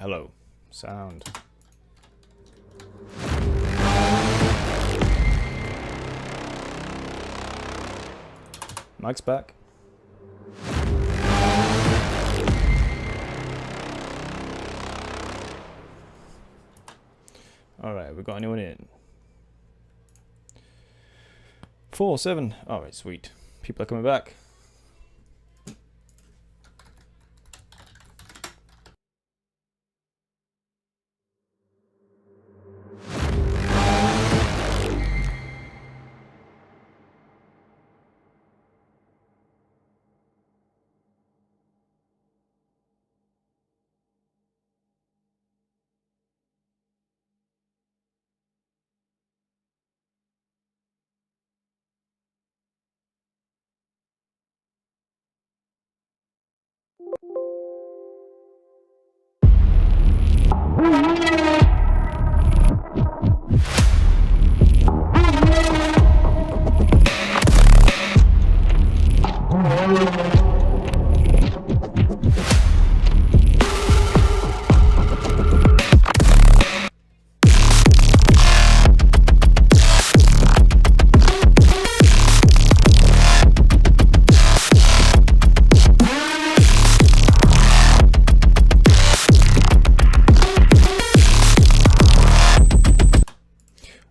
Hello. Sound. Mike's back. Alright, we got anyone in? 4, 7. Alright, sweet. People are coming back.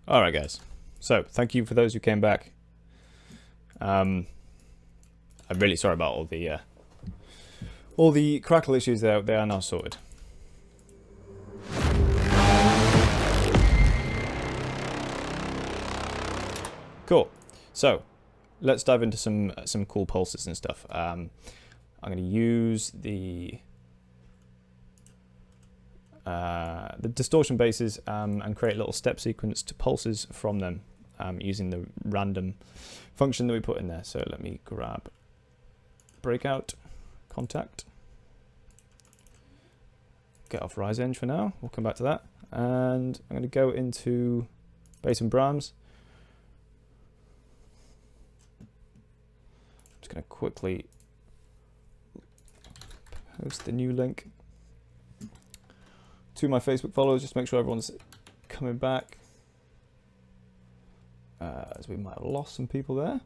Alright guys, so thank you for those who came back. I'm really sorry about all the crackle issues there. They are now sorted. Cool. So let's dive into some cool pulses and stuff. I'm going to use the distortion bases and create a little step sequence to pulses from them using the random function that we put in there. So let me grab Breakout, Contact, get off Rise Eng for now. We'll come back to that. And I'm going to go into Bass and Brahms. Just going to quickly post the new link to my Facebook followers, just to make sure everyone's coming back, as we might have lost some people there.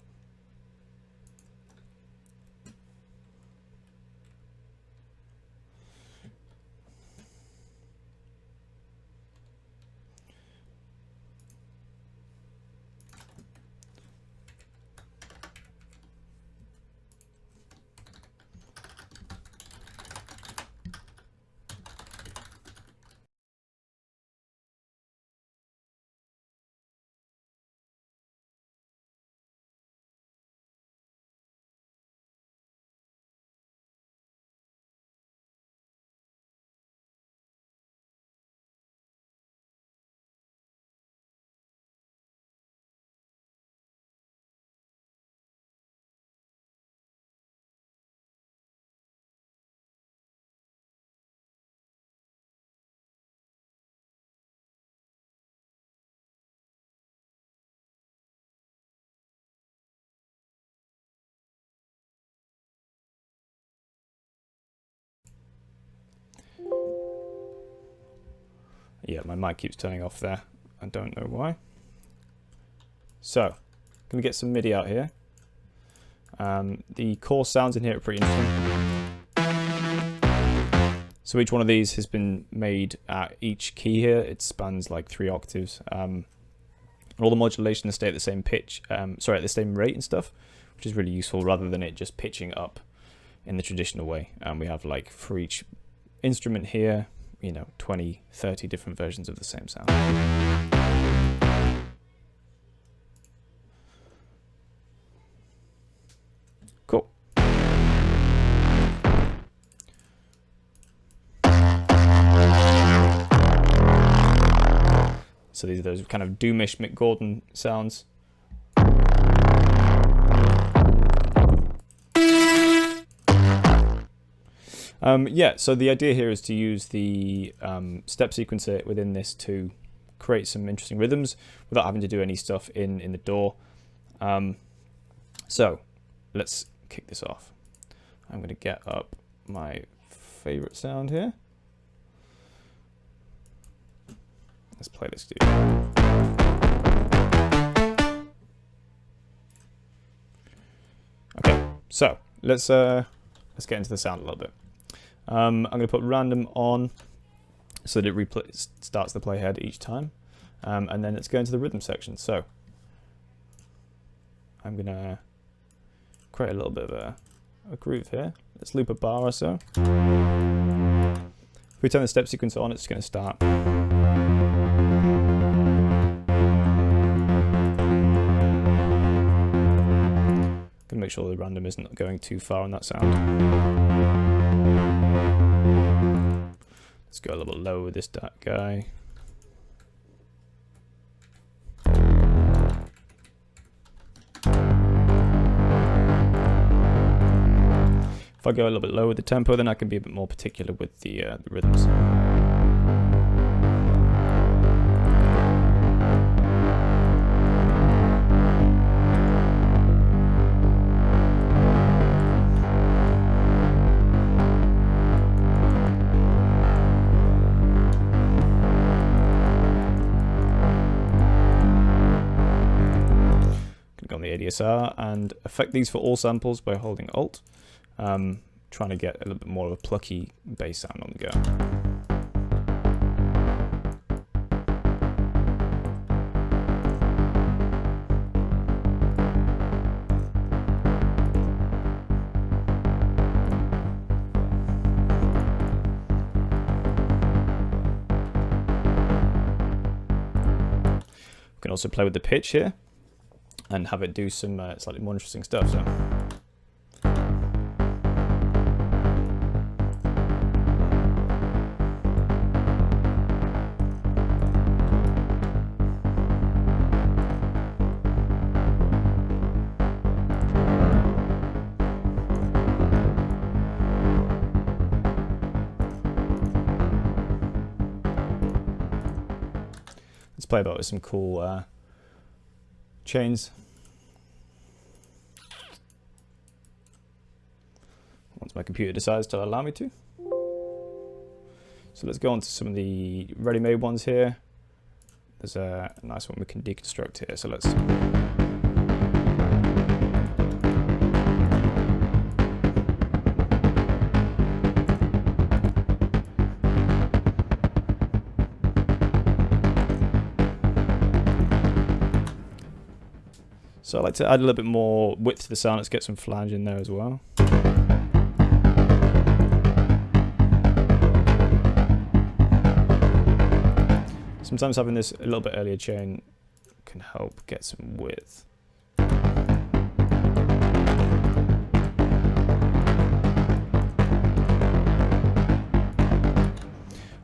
Yeah, my mic keeps turning off there. I don't know why. So, gonna get some MIDI out here. The core sounds in here are pretty interesting. So each one of these has been made at each key here. It spans like 3 octaves. All the modulations stay at the same pitch, at the same rate and stuff, which is really useful rather than it just pitching up in the traditional way. We have like for each instrument here, 20, 30 different versions of the same sound. Cool. So these are those kind of doomish Mick Gordon sounds. Yeah, so the idea here is to use the step sequencer within this to create some interesting rhythms without having to do any stuff in the DAW. So let's kick this off. I'm going to get up my favorite sound here. Let's play this dude. Okay, so let's get into the sound a little bit. I'm going to put random on so that it starts the playhead each time, and then let's go into the rhythm section. So I'm going to create a little bit of a groove here. Let's loop a bar or so. If we turn the step sequence on, it's going to start. Gonna make sure the random isn't going too far on that sound. Let's go a little bit lower with this guy. If I go a little bit lower with the tempo, then I can be a bit more particular with the rhythms. Go on the ADSR and affect these for all samples by holding Alt. Trying to get a little bit more of a plucky bass sound on the go. We can also play with the pitch here and have it do some slightly more interesting stuff. So. Let's play about with some cool chains. Once my computer decides to allow me to. So let's go on to some of the ready-made ones here. There's a nice one we can deconstruct here. So let's. So I like to add a little bit more width to the sound. Let's get some flange in there as well. Sometimes having this a little bit earlier chain can help get some width. I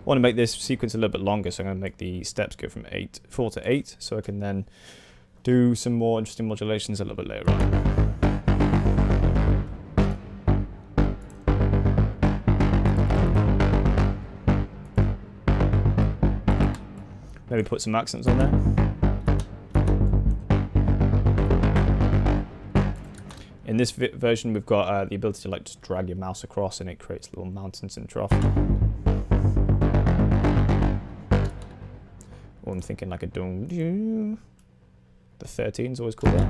want to make this sequence a little bit longer, so I'm going to make the steps go from 4 to 8, so I can then do some more interesting modulations a little bit later on. Maybe put some accents on there. In this version, we've got the ability to like just drag your mouse across, and it creates little mountains and trough. Or I'm thinking like a dung. The 13's always cool there.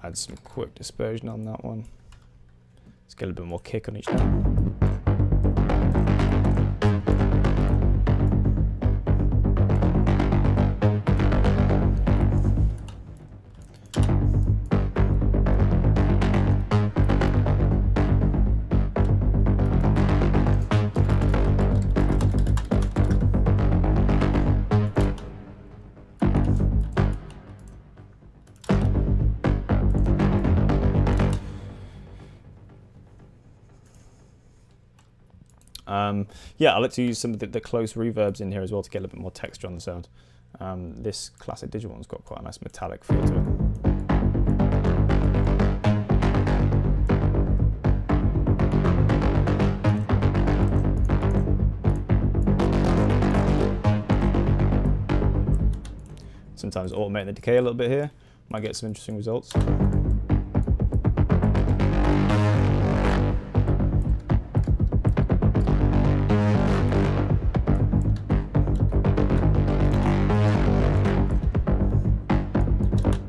Add some quick dispersion on that one. Let's get a bit more kick on each note. Yeah, I like to use some of the close reverbs in here as well to get a little bit more texture on the sound. This classic digital one's got quite a nice metallic feel to it. Sometimes automating the decay a little bit here might get some interesting results.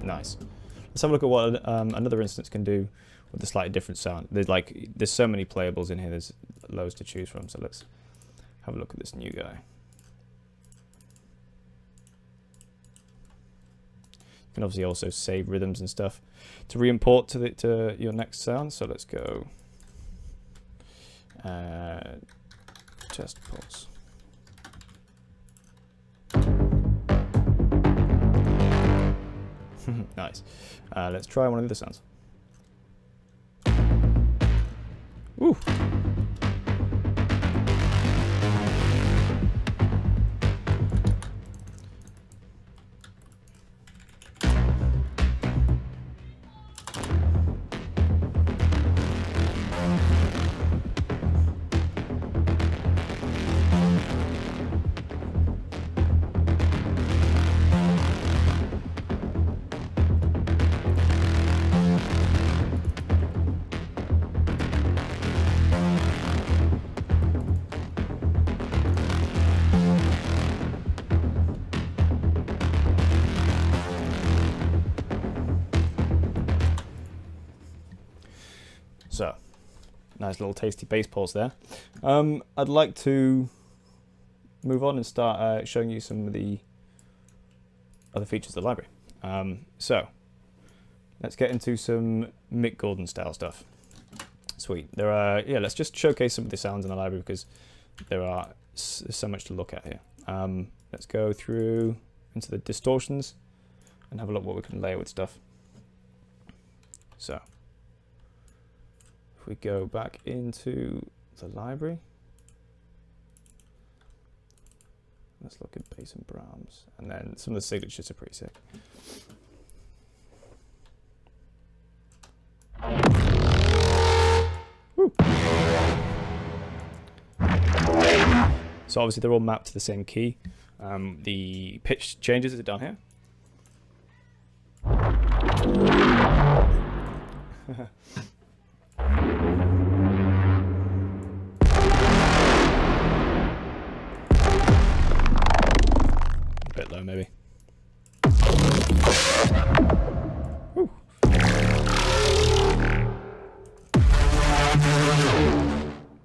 Nice. Let's have a look at what another instance can do with a slightly different sound. There's so many playables in here. There's loads to choose from. So let's have a look at this new guy. You can obviously also save rhythms and stuff to re-import to your next sound. So let's go test pulse. Nice. Let's try one of the other sounds. Woo. So, nice little tasty bass pulse there. I'd like to move on and start showing you some of the other features of the library. So, let's get into some Mick Gordon style stuff. Sweet. Let's just showcase some of the sounds in the library because there's so much to look at here. Let's go through into the distortions and have a look what we can layer with stuff. So, if we go back into the library, let's look at bass and Brahms, and then some of the signatures are pretty sick. Woo. So obviously they're all mapped to the same key. The pitch changes it down here. A bit low maybe. Woo.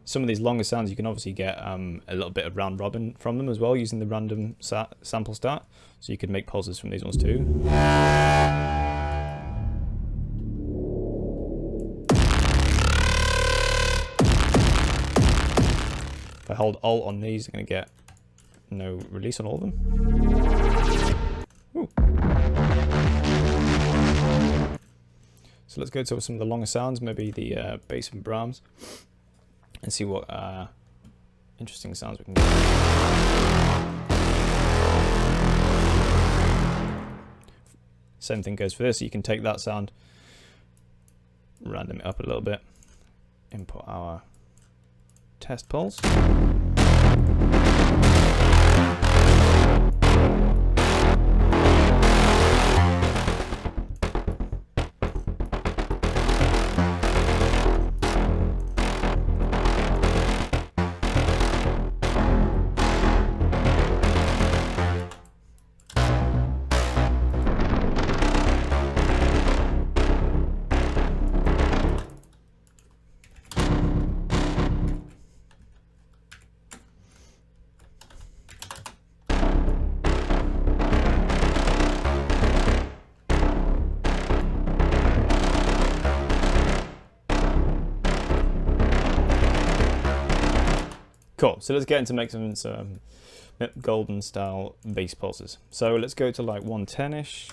Some of these longer sounds you can obviously get a little bit of round robin from them as well using the random sample start. So you could make pulses from these ones too. If I hold Alt on these, I'm going to get no release on all of them. Ooh. So let's go to some of the longer sounds, maybe the bass and Brahms, and see what interesting sounds we can get. Same thing goes for this. So you can take that sound, random it up a little bit, input our test pulse. Cool, so let's get into make some golden style bass pulses. So let's go to like 110-ish,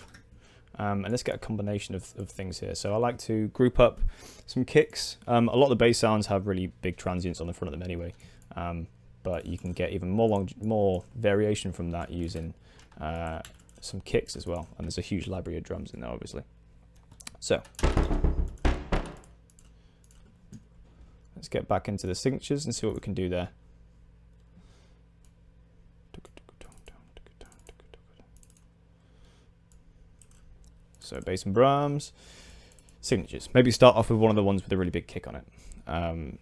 and let's get a combination of things here. So I like to group up some kicks. A lot of the bass sounds have really big transients on the front of them anyway. But you can get even more variation from that using some kicks as well. And there's a huge library of drums in there, obviously. So let's get back into the signatures and see what we can do there. So bass and drums, signatures. Maybe start off with one of the ones with a really big kick on it.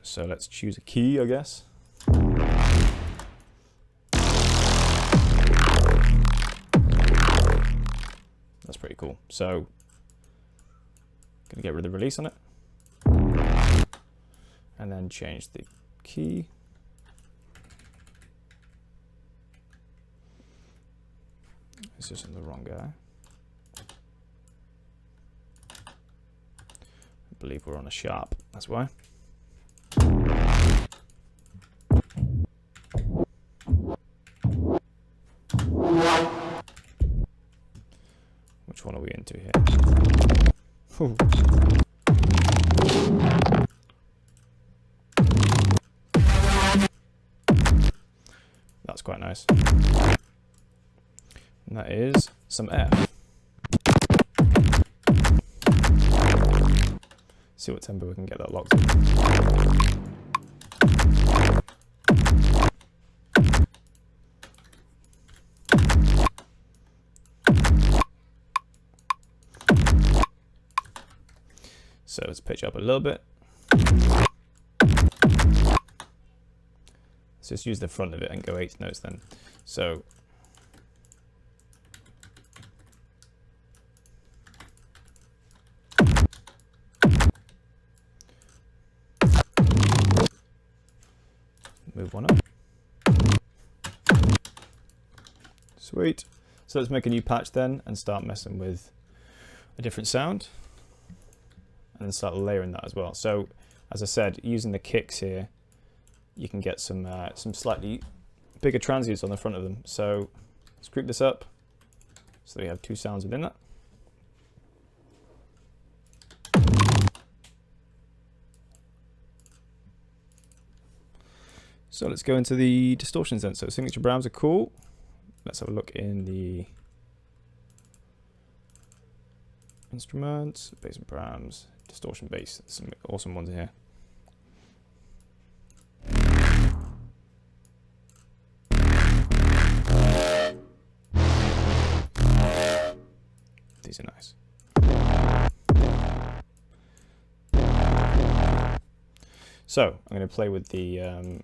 So let's choose a key, I guess. That's pretty cool. So gonna get rid of the release on it. And then change the key. It's just on the wrong guy. I believe we're on a sharp, that's why. Which one are we into here? Ooh. That's quite nice. And that is some F. See what tempo we can get that locked in. So let's pitch up a little bit. Let's just use the front of it and go 8 notes then. So move one up. Sweet. So let's make a new patch then and start messing with a different sound. And then start layering that as well. So as I said, using the kicks here, you can get some slightly bigger transients on the front of them. So let's group this up so that we have 2 sounds within that. So let's go into the distortions then. So signature browns are cool. Let's have a look in the instruments, bass and browns, distortion bass. Some awesome ones here. These are nice. So I'm going to play with the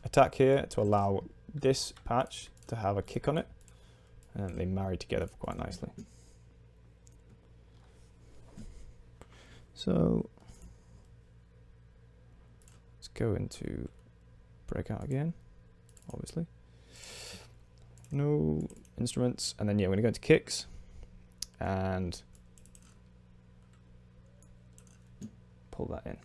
attack here to allow this patch to have a kick on it, and they marry together quite nicely. So let's go into Breakout again, obviously. No instruments, and then yeah, we're gonna go into kicks and pull that in.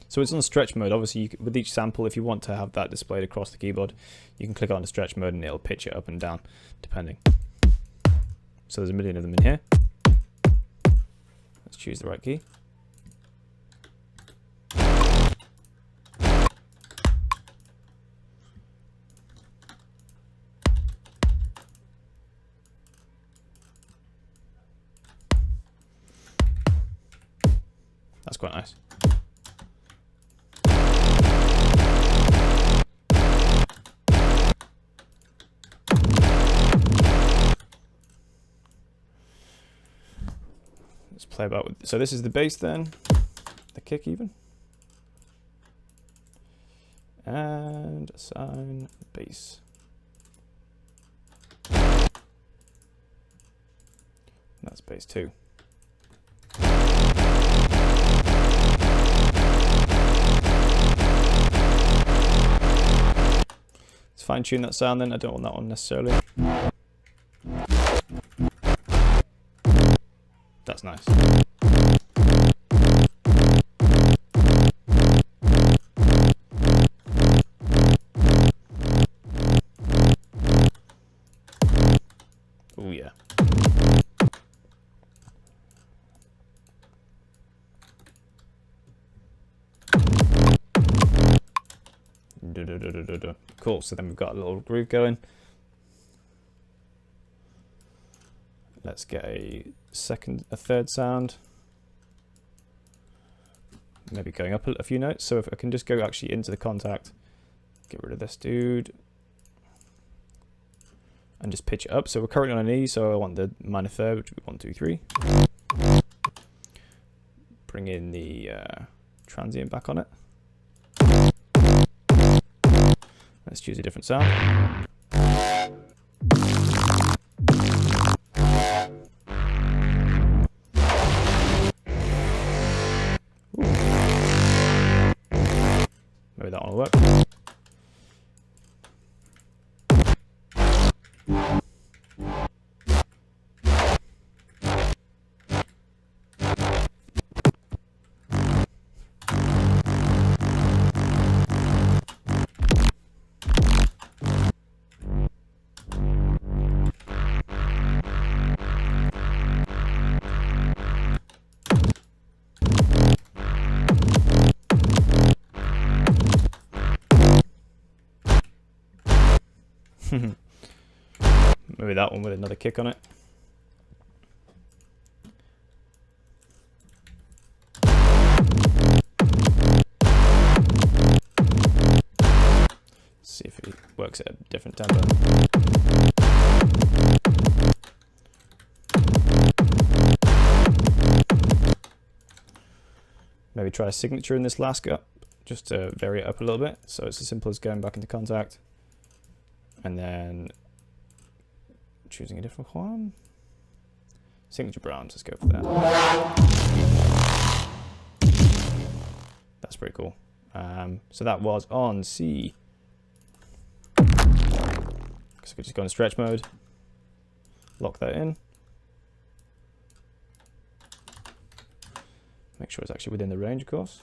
So it's on stretch mode. Obviously, you can, with each sample, if you want to have that displayed across the keyboard, you can click on the stretch mode and it'll pitch it up and down, depending. So there's a million of them in here. Let's choose the right key. That's quite nice. Let's play about with, so this is the bass then, the kick even, and assign bass. That's bass 2. Let's fine tune that sound then, I don't want that one necessarily. That's nice. Oh yeah. Cool, so then we've got a little groove going. Let's get a third sound. Maybe going up a few notes. So if I can just go actually into the contact, get rid of this dude, and just pitch it up. So we're currently on an E, so I want the minor third, which would be 1, 2, 3. Bring in the transient back on it. Let's choose a different sound. Ooh. Maybe that one will work. Maybe that one with another kick on it. See if it works at a different tempo. Maybe try a signature in this last gut, just to vary it up a little bit. So it's as simple as going back into contact and then choosing a different one. Signature Brahms, let's go for that. That's pretty cool. So that was on C. So we just go in stretch mode, lock that in. Make sure it's actually within the range, of course.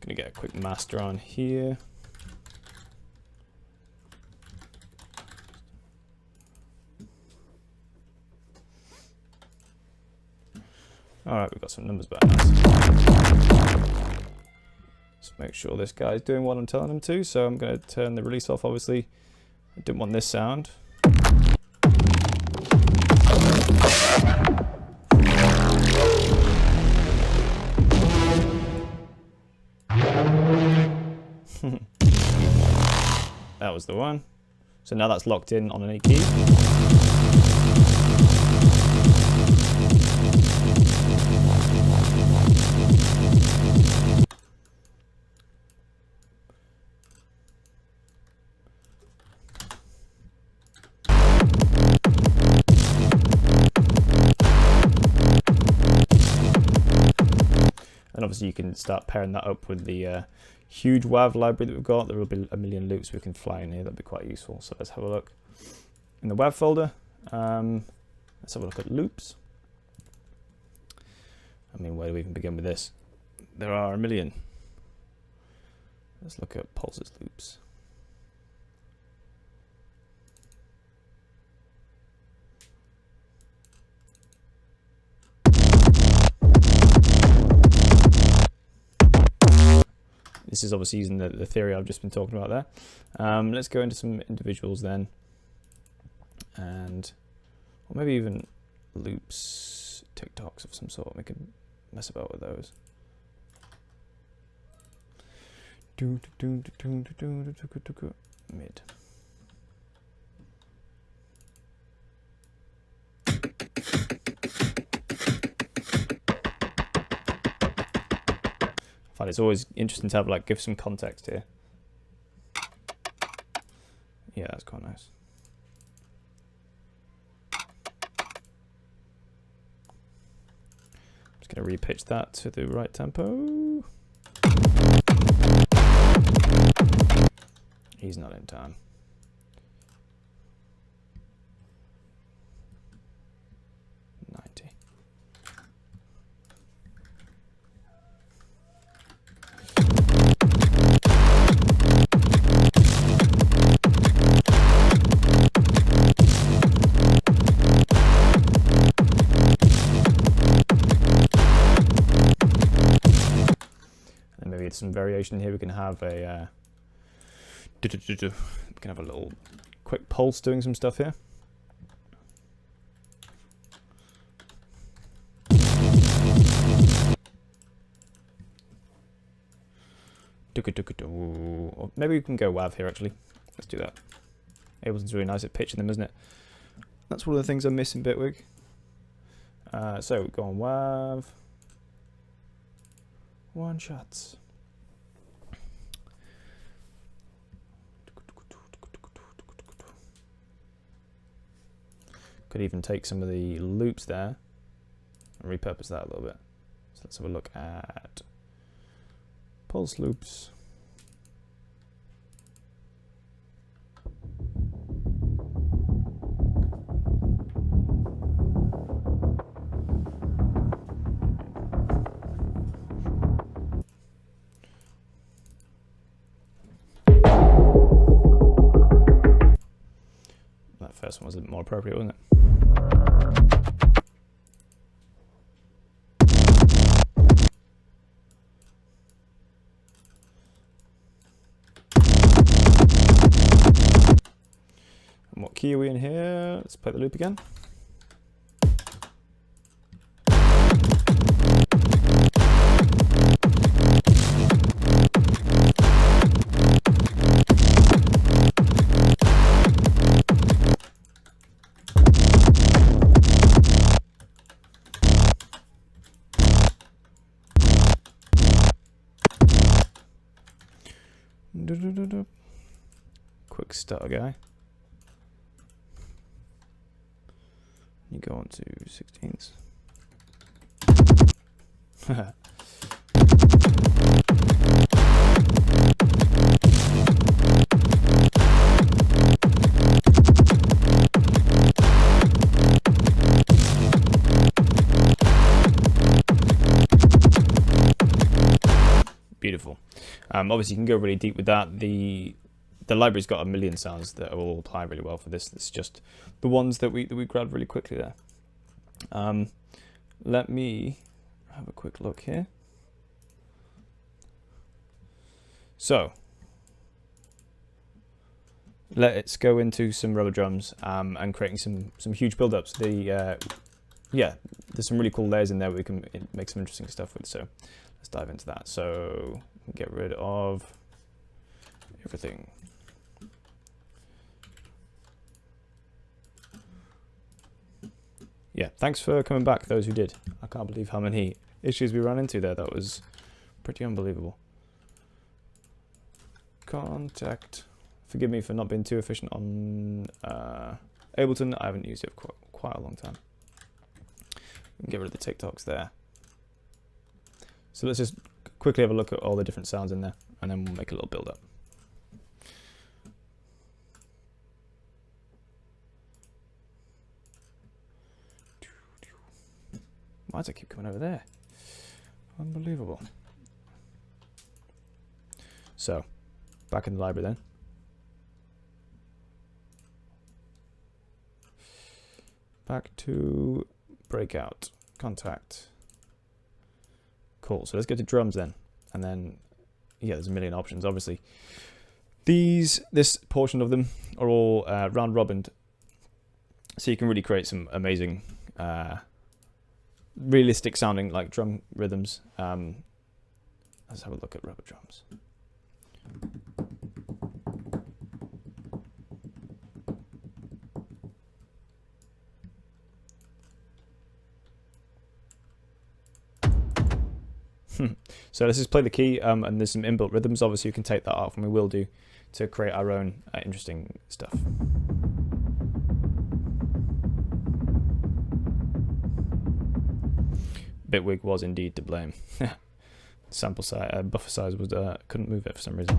Gonna get a quick master on here. All right, we've got some numbers back now. Let's make sure this guy's doing what I'm telling him to. So I'm going to turn the release off, obviously. I didn't want this sound. That was the one. So now that's locked in on an A key. And obviously you can start pairing that up with the huge WAV library that we've got. There will be a million loops we can fly in here. That'd be quite useful. So let's have a look in the WAV folder. Let's have a look at loops. I mean, where do we even begin with this? There are a million. Let's look at pulses loops. This is obviously using the theory I've just been talking about there. Let's go into some individuals then. And, or maybe even loops, TikToks of some sort. We can mess about with those. Mid. I find it's always interesting to have, like, give some context here. Yeah, that's quite nice. Just going to repitch that to the right tempo. He's not in time. maybe some variation here. We can have a we can have a little quick pulse doing some stuff here. Or maybe we can go WAV here actually. Let's do that. Ableton's really nice at pitching them, isn't it? That's one of the things I'm missing, Bitwig. So go on WAV. One shots. Could even take some of the loops there and repurpose that a little bit. So let's have a look at pulse loops. That first one was a bit more appropriate, wasn't it? And what key are we in here? Let's play the loop again. Quick stutter guy. You go on to 16ths. Beautiful. Obviously, you can go really deep with that. The library's got a million sounds that will apply really well for this. It's just the ones that we grabbed really quickly there. Let me have a quick look here. So let's go into some rubber drums and creating some huge build-ups. Yeah, there's some really cool layers in there we can make some interesting stuff with. So let's dive into that. So get rid of everything. Yeah, thanks for coming back, those who did. I can't believe how many issues we ran into there. That was pretty unbelievable. Contact. Forgive me for not being too efficient on Ableton. I haven't used it for quite a long time. We can get rid of the TikToks there. So let's just quickly have a look at all the different sounds in there, and then we'll make a little build up. Why does it keep coming over there? Unbelievable. So, back in the library then. Back to Breakout, Contact. Cool, so let's go to drums then. And then, yeah, there's a million options, obviously. This portion of them are all round robined. So you can really create some amazing realistic sounding like drum rhythms. Let's have a look at rubber drums. So let's just play the key, and there's some inbuilt rhythms. Obviously you can take that off, and we will do, to create our own interesting stuff. Bitwig was indeed to blame. Sample size, buffer size was couldn't move it for some reason.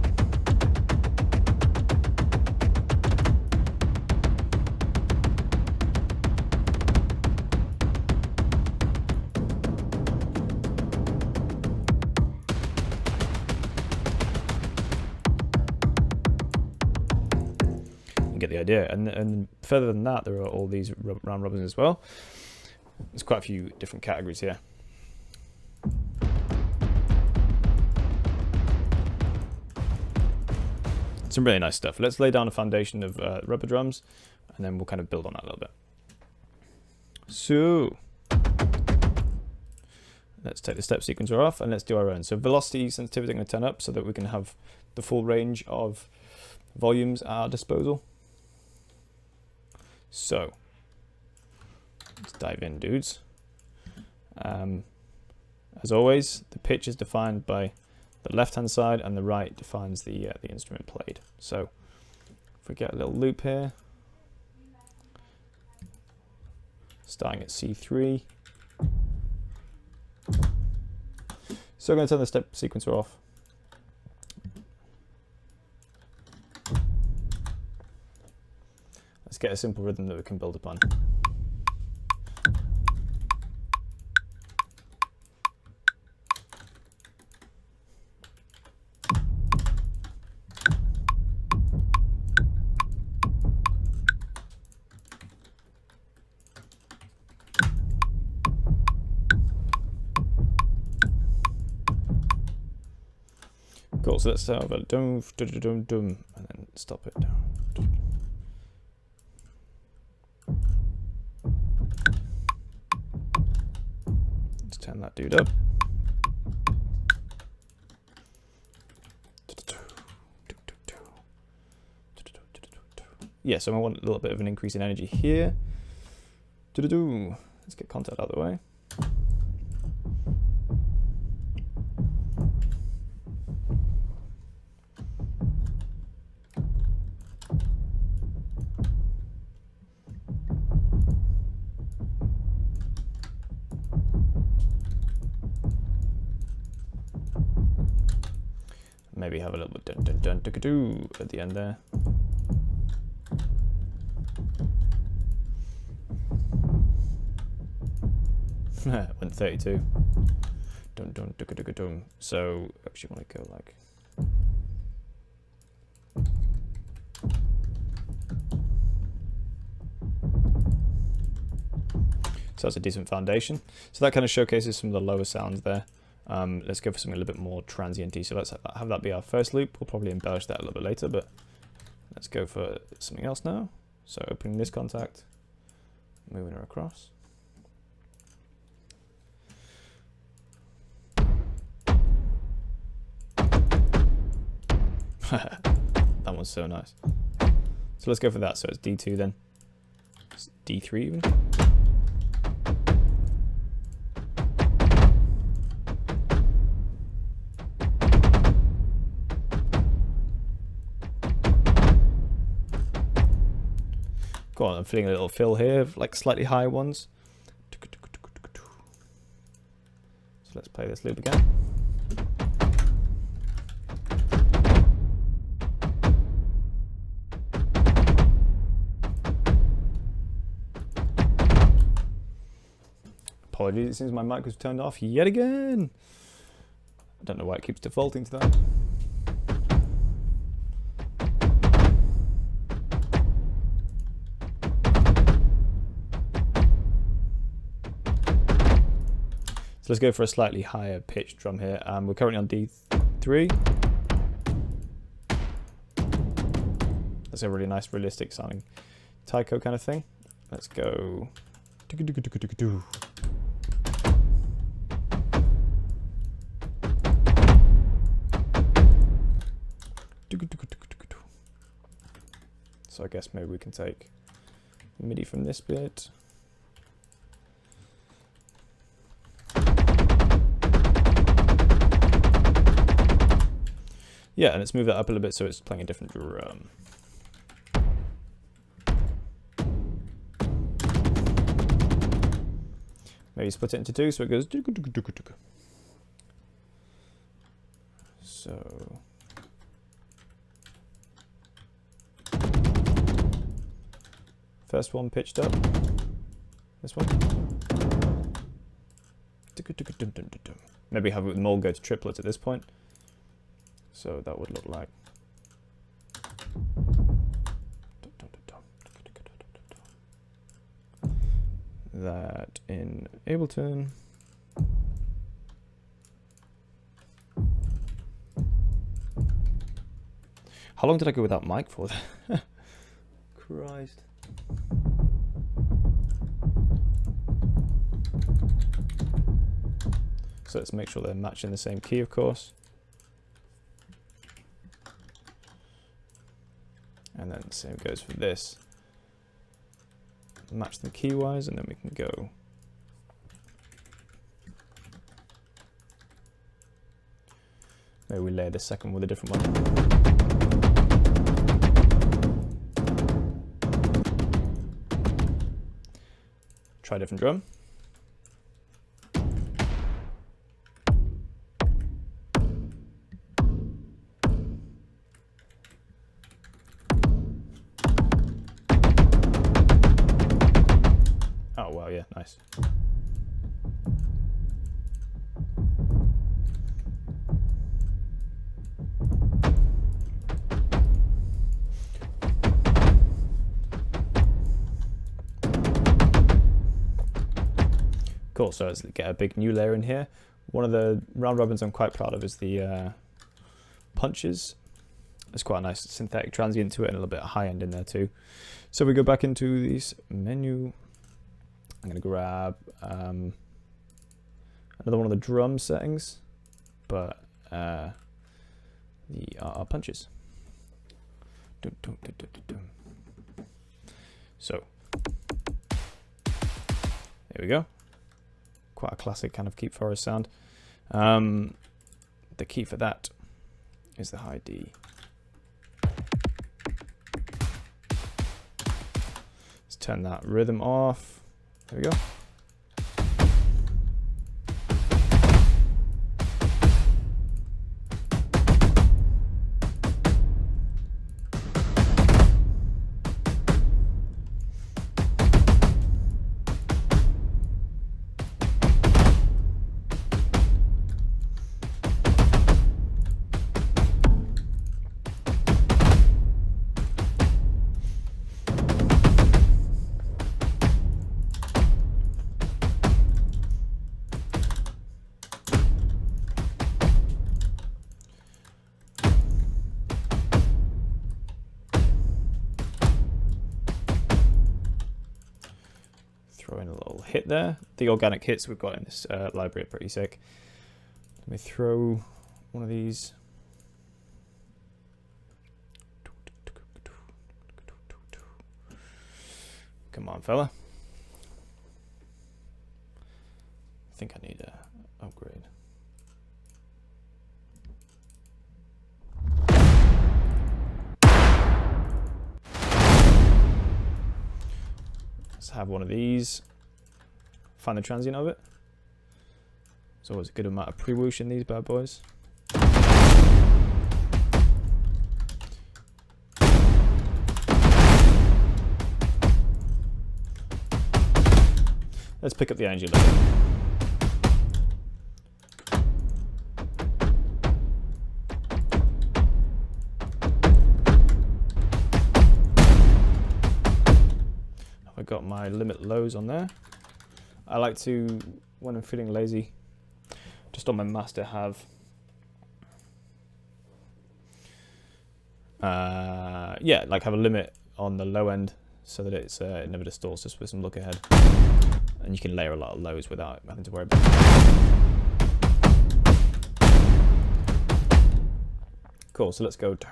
You get the idea, and further than that, there are all these round robins as well. There's quite a few different categories here. some really nice stuff. Let's lay down a foundation of rubber drums, and then we'll kind of build on that a little bit. So let's take the step sequencer off and let's do our own. So velocity, sensitivity, I'm going to turn up so that we can have the full range of volumes at our disposal. So let's dive in, dudes. As always, the pitch is defined by the left-hand side, and the right defines the instrument played. So if we get a little loop here, starting at C3. So I'm going to turn the step sequencer off. Let's get a simple rhythm that we can build upon. Cool, so let's have a dum, dum, dum, dum, and then stop it down. Let's turn that dude up. Yeah, so I want a little bit of an increase in energy here. Let's get contact out of the way. Maybe have a little bit dun dun dun dun doo at the end there. Went 32. Dun dun dun dun dun. So actually want to go like. So that's a decent foundation. So that kind of showcases some of the lower sounds there. Let's go for something a little bit more transient-y. So let's have that be our first loop. We'll probably embellish that a little bit later, but let's go for something else now. So opening this contact, moving her across. That one's so nice. So let's go for that. So it's D2 then. It's D3 even. Go on, I'm feeling a little fill here, like slightly higher ones. So let's play this loop again. Apologies, it seems my mic was turned off yet again. I don't know why it keeps defaulting to that. So let's go for a slightly higher pitched drum here. We're currently on D3. That's a really nice, realistic sounding taiko kind of thing. Let's go. So I guess maybe we can take MIDI from this bit. Yeah, and let's move that up a little bit so it's playing a different drum. Maybe split it into two so it goes. So. First one pitched up. This one. Maybe have them all go to triplets at this point. So that would look like. That in Ableton. How long did I go without mic for? Christ. So let's make sure they're matching the same key, of course. And then the same goes for this. Match them key-wise, and then we can go. Maybe we layer the second with a different one. Try a different drum. Oh, wow, yeah, nice. Cool, so let's get a big new layer in here. One of the round robins I'm quite proud of is the punches. There's quite a nice synthetic transient to it and a little bit of high end in there too. So we go back into this menu. I'm going to grab another one of the drum settings, but the punches. So there we go. Quite a classic kind of Keepforests sound. The key for that is the high D. Let's turn that rhythm off. There we go. Throw in a little hit there. The organic hits we've got in this library are pretty sick. Let me throw one of these. Come on, fella. I think I need a upgrade. Let's have one of these. Find the transient of it. There's always a good amount of pre-whoosh in these bad boys. Let's pick up the energy level. I've got my limit lows on there. I like to, when I'm feeling lazy, just on my master have yeah, like have a limit on the low end so that it's it never distorts, just with some look ahead. And you can layer a lot of lows without having to worry about it. Cool, so let's go down.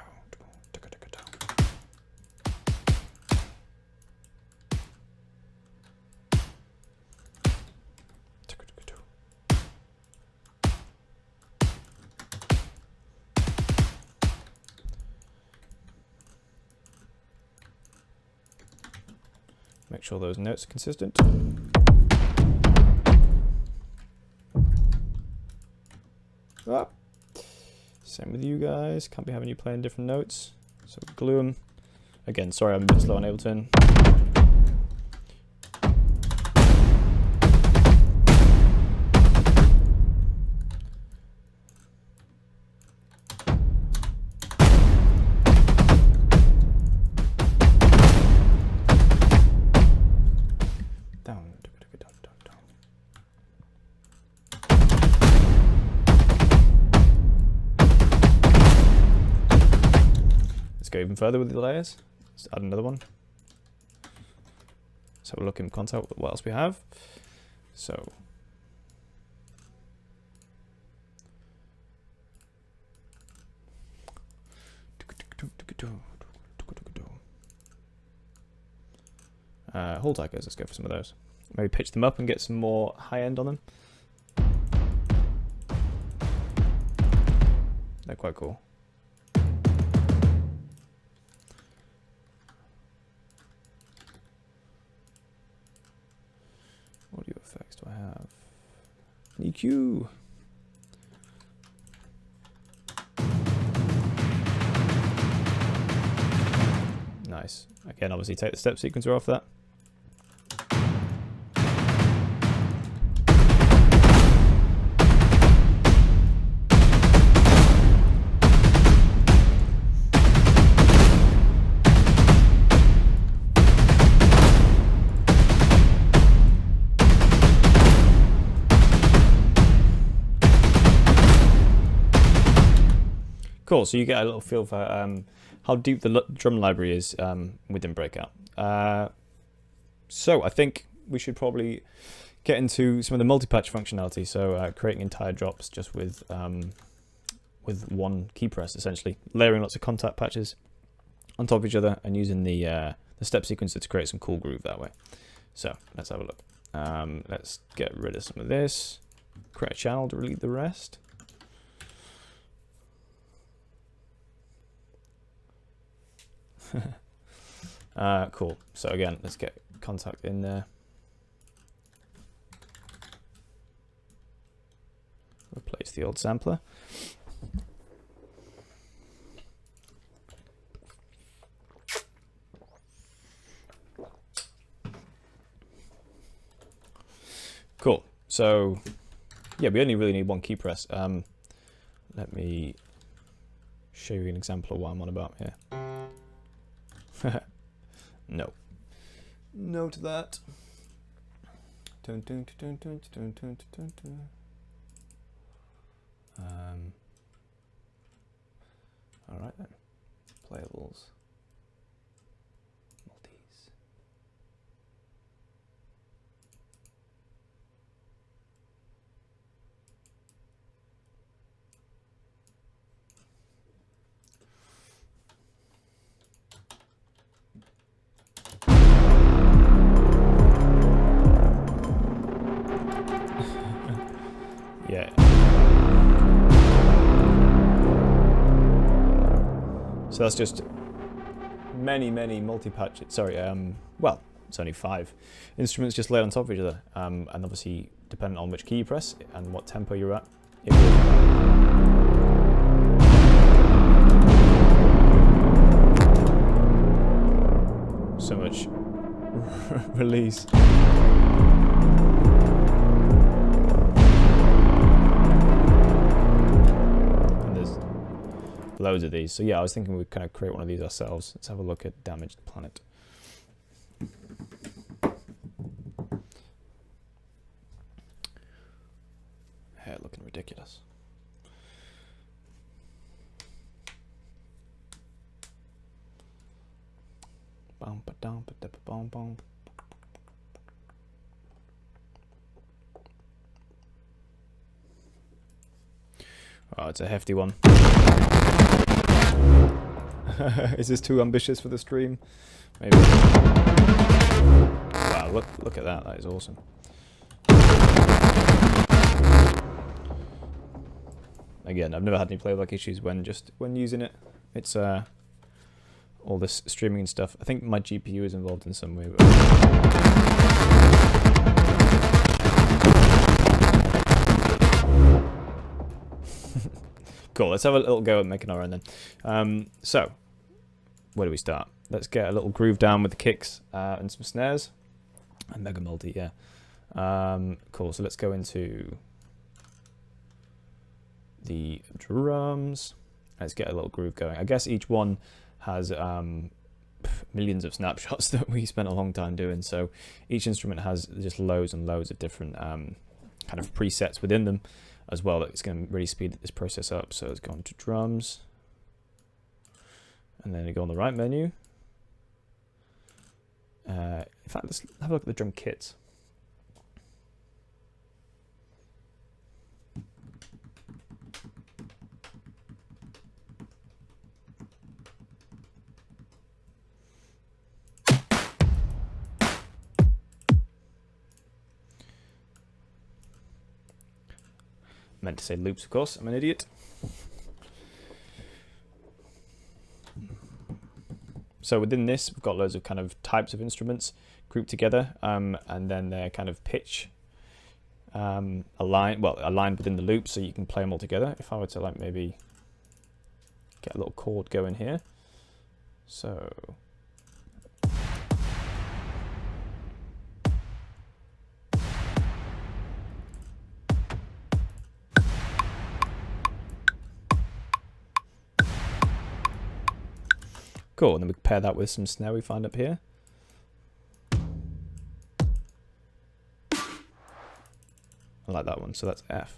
Make sure those notes are consistent. Ah. Same with you guys. Can't be having you playing different notes. So glue them. Again, sorry I'm a bit slow on Ableton. go even further with the layers. Let's add another one. So we'll look in contact with what else we have. So hull tacos, let's go for some of those. Maybe pitch them up and get some more high end on them. They're quite cool. Audio effects do I have? EQ. Nice. Again, obviously take the step sequencer off that. Cool, so you get a little feel for how deep the drum library is within Breakout. So I think we should probably get into some of the multi-patch functionality. So creating entire drops just with one key press, essentially. Layering lots of contact patches on top of each other and using the step sequencer to create some cool groove that way. So let's have a look. Let's get rid of some of this. Create a channel to delete the rest. Cool. So again, let's get contact in there. Replace the old sampler. Cool. So yeah, we only really need one key press. Let me show you an example of what I'm on about here. No. No to that. Dun, dun, dun, dun, dun, dun, dun, dun. All right then. Playables. Multis. Yeah. So that's just many multi-patch. Sorry, well, it's only 5 instruments just laid on top of each other, and obviously depending on which key you press and what tempo you're at, it will so much release. Loads of these. So yeah, I was thinking we'd kind of create one of these ourselves. Let's have a look at Damaged Planet. Hair looking ridiculous. Bum ba dum ba da ba bum bum. Oh, it's a hefty one. Is this too ambitious for the stream? Maybe. Wow, look at that. That is awesome. Again, I've never had any playback issues when using it. It's all this streaming and stuff. I think my GPU is involved in some way. But cool, let's have a little go at making our own then. So, where do we start? Let's get a little groove down with the kicks and some snares. And Mega Multi, yeah. Cool, so let's go into the drums. Let's get a little groove going. I guess each one has millions of snapshots that we spent a long time doing. So each instrument has just loads and loads of different kind of presets within them as well. It's going to really speed this process up. So let's go on to drums. And then you go on the right menu. In fact, let's have a look at the drum kits. Meant to say loops, of course. I'm an idiot. So within this, we've got loads of kind of types of instruments grouped together, and then they're kind of pitch aligned within the loop, so you can play them all together. If I were to like maybe get a little chord going here, so. Cool, and then we pair that with some snare we find up here. I like that one, so that's F.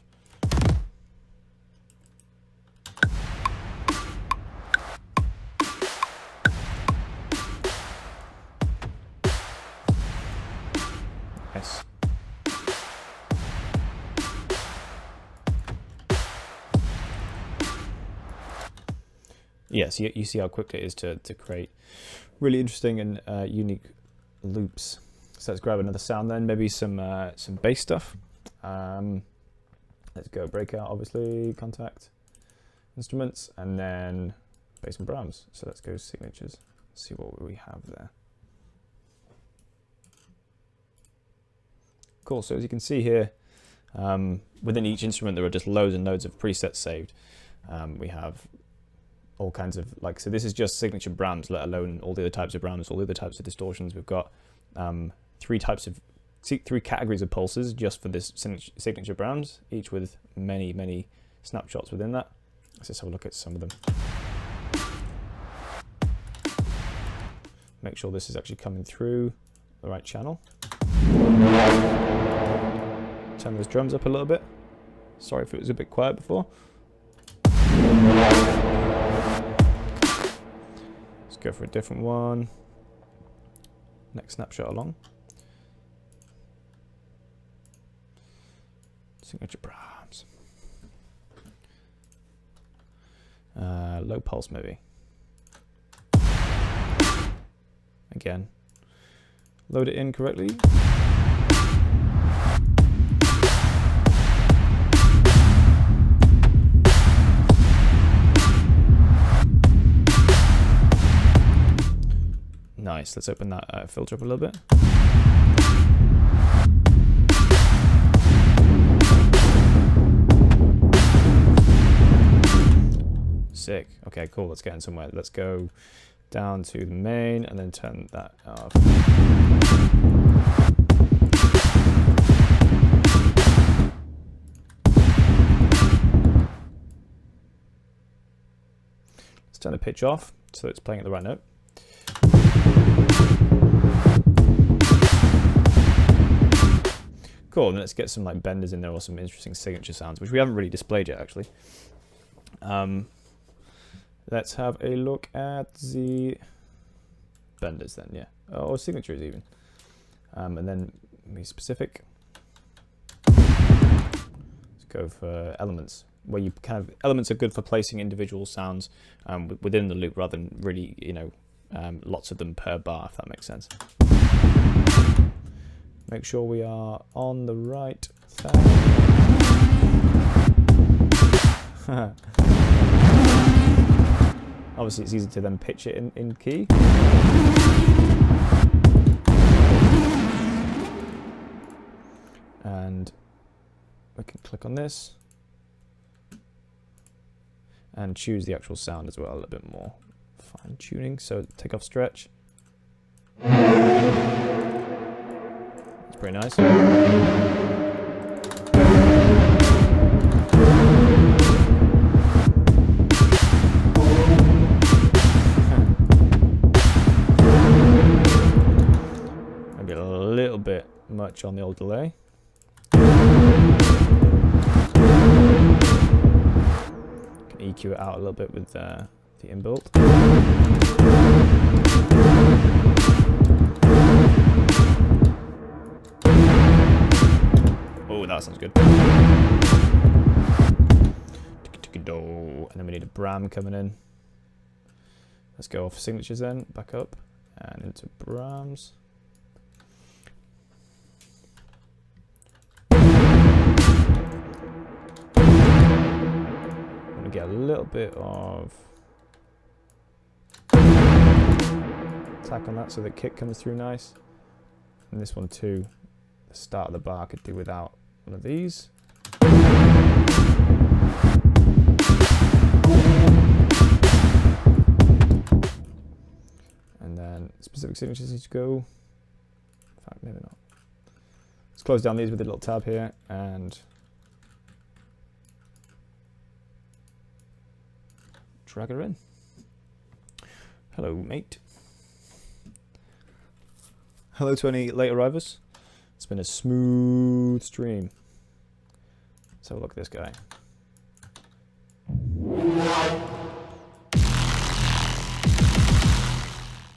Nice. Yes, you see how quickly it is to create really interesting and unique loops. So let's grab another sound then, maybe some bass stuff. Let's go Breakout, obviously, Contact, Instruments, and then bass and drums. So let's go Signatures, see what we have there. Cool, so as you can see here, within each instrument there are just loads and loads of presets saved. We have all kinds of, like, so this is just signature brams, let alone all the other types of brams, all the other types of distortions. We've got three categories of pulses just for this signature brams, each with many snapshots within that. Let's just have a look at some of them. Make sure this is actually coming through the right channel. Turn those drums up a little bit. Sorry if it was a bit quiet before. Go for a different one. Next snapshot along. Signature brams. Low pulse maybe. Again. Load it in correctly. Nice, let's open that filter up a little bit. Sick. Okay, cool, let's get in somewhere. Let's go down to the main and then turn that off. Let's turn the pitch off so it's playing at the right note. Cool, and let's get some like benders in there or some interesting signature sounds, which we haven't really displayed yet actually. Let's have a look at the benders then, yeah, or signatures even, and then be specific. Let's go for elements, where you kind of, elements are good for placing individual sounds within the loop rather than really, you know, lots of them per bar, if that makes sense. Make sure we are on the right thing. Obviously it's easy to then pitch it in key. And we can click on this and choose the actual sound as well, a little bit more fine tuning. So take off stretch. It's pretty nice. Maybe a little bit much on the old delay. Can EQ it out a little bit with the the inbuilt. Oh, that sounds good. And then we need a Bram coming in. Let's go off signatures then, back up, and into Brams. I'm going to get a little bit of attack on that so the kick comes through nice. And this one too, the start of the bar I could do without one of these. And then specific signatures need to go. In fact, maybe not. Let's close down these with a little tab here and drag her in. Hello, mate. Hello to any late arrivers. It's been a smooth stream. Let's have a look at this guy.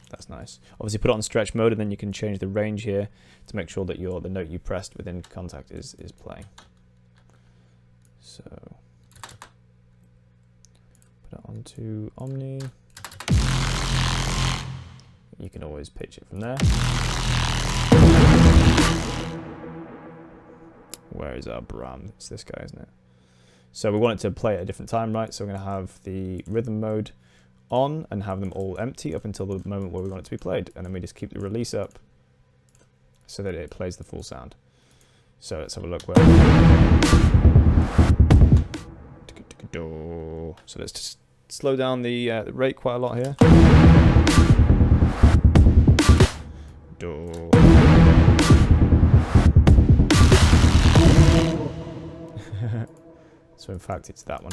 That's nice. Obviously put it on stretch mode and then you can change the range here to make sure that the note you pressed within contact is playing. So put it onto Omni. You can always pitch it from there. Where is our Bram? It's this guy, isn't it? So we want it to play at a different time, right? So we're going to have the rhythm mode on and have them all empty up until the moment where we want it to be played. And then we just keep the release up so that it plays the full sound. So let's have a look where... So let's just slow down the rate quite a lot here. Do. So in fact it's that one.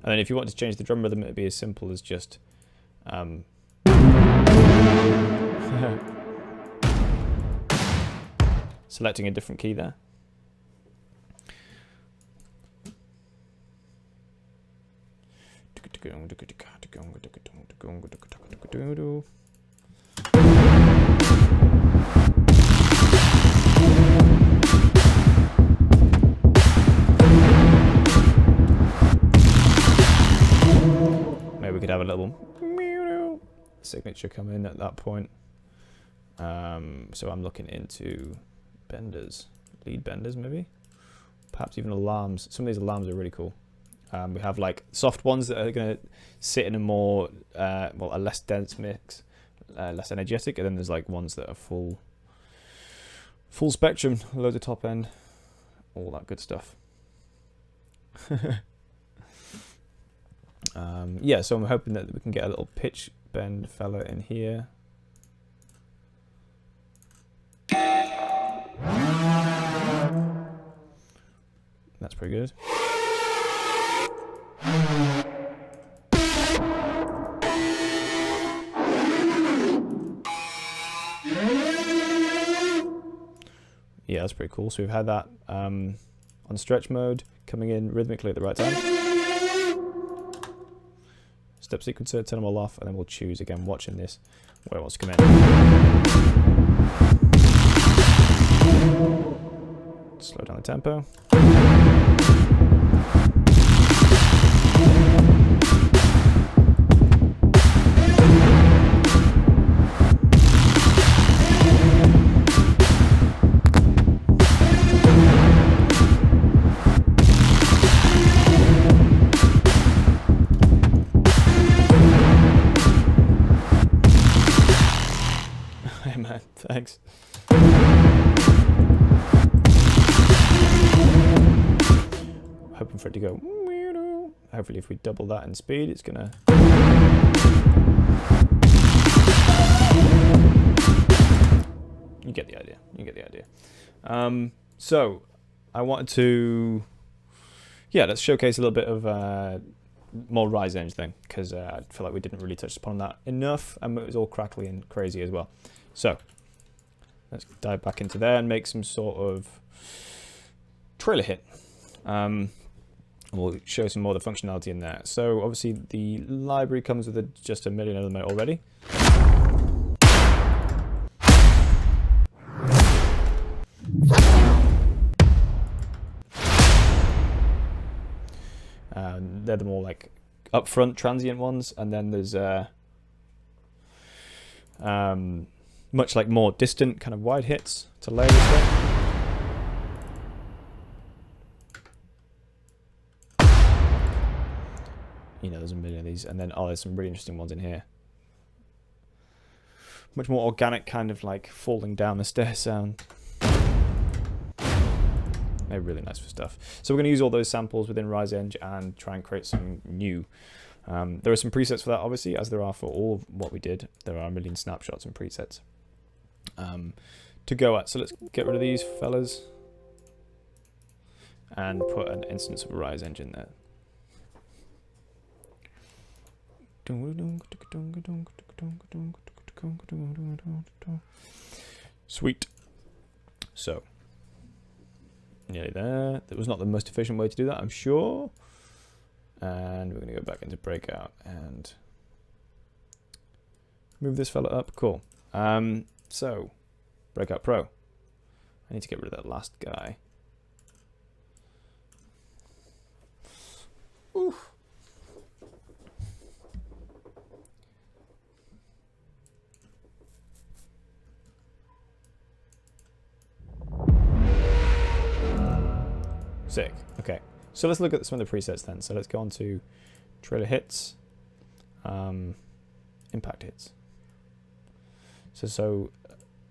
And then if you want to change the drum rhythm, it'd be as simple as just selecting a different key there. Maybe we could have a little signature come in at that point. So I'm looking into benders, lead benders maybe, perhaps even alarms. Some of these alarms are really cool. We have like soft ones that are going to sit in a more, well, a less dense mix, less energetic, and then there's like ones that are full spectrum, loads of top end, all that good stuff. Yeah, so I'm hoping that we can get a little pitch bend fella in here. That's pretty good. Yeah, that's pretty cool. So we've had that on stretch mode, coming in rhythmically at the right time. Step sequencer, turn them all off, and then we'll choose again, watching this, where it wants to come in. Slow down the tempo. Hey man, thanks. Hoping for it to go. Hopefully if we double that in speed, it's gonna... You get the idea. You get the idea. So I wanted to... Yeah, let's showcase a little bit of more rise edge thing, because I feel like we didn't really touch upon that enough, and it was all crackly and crazy as well. So let's dive back into there and make some sort of trailer hit. We'll show some more of the functionality in there. So obviously the library comes with just a million of them already. They're the more like upfront transient ones, and then there's much like more distant kind of wide hits to layer this way. You know, there's a million of these, and then there's some really interesting ones in here. Much more organic, kind of like falling down the stair sound. They're really nice for stuff. So we're going to use all those samples within RiseEng and try and create some new. There are some presets for that, obviously, as there are for all of what we did. There are a million snapshots and presets to go at. So let's get rid of these fellas and put an instance of RiseEng in there. Sweet. So, nearly there. That was not the most efficient way to do that, I'm sure. And we're going to go back into Breakout and move this fella up. Cool. So, Breakout Pro. I need to get rid of that last guy. Oof. Sick. Okay, so let's look at some of the presets then. So let's go on to trailer hits, impact hits. So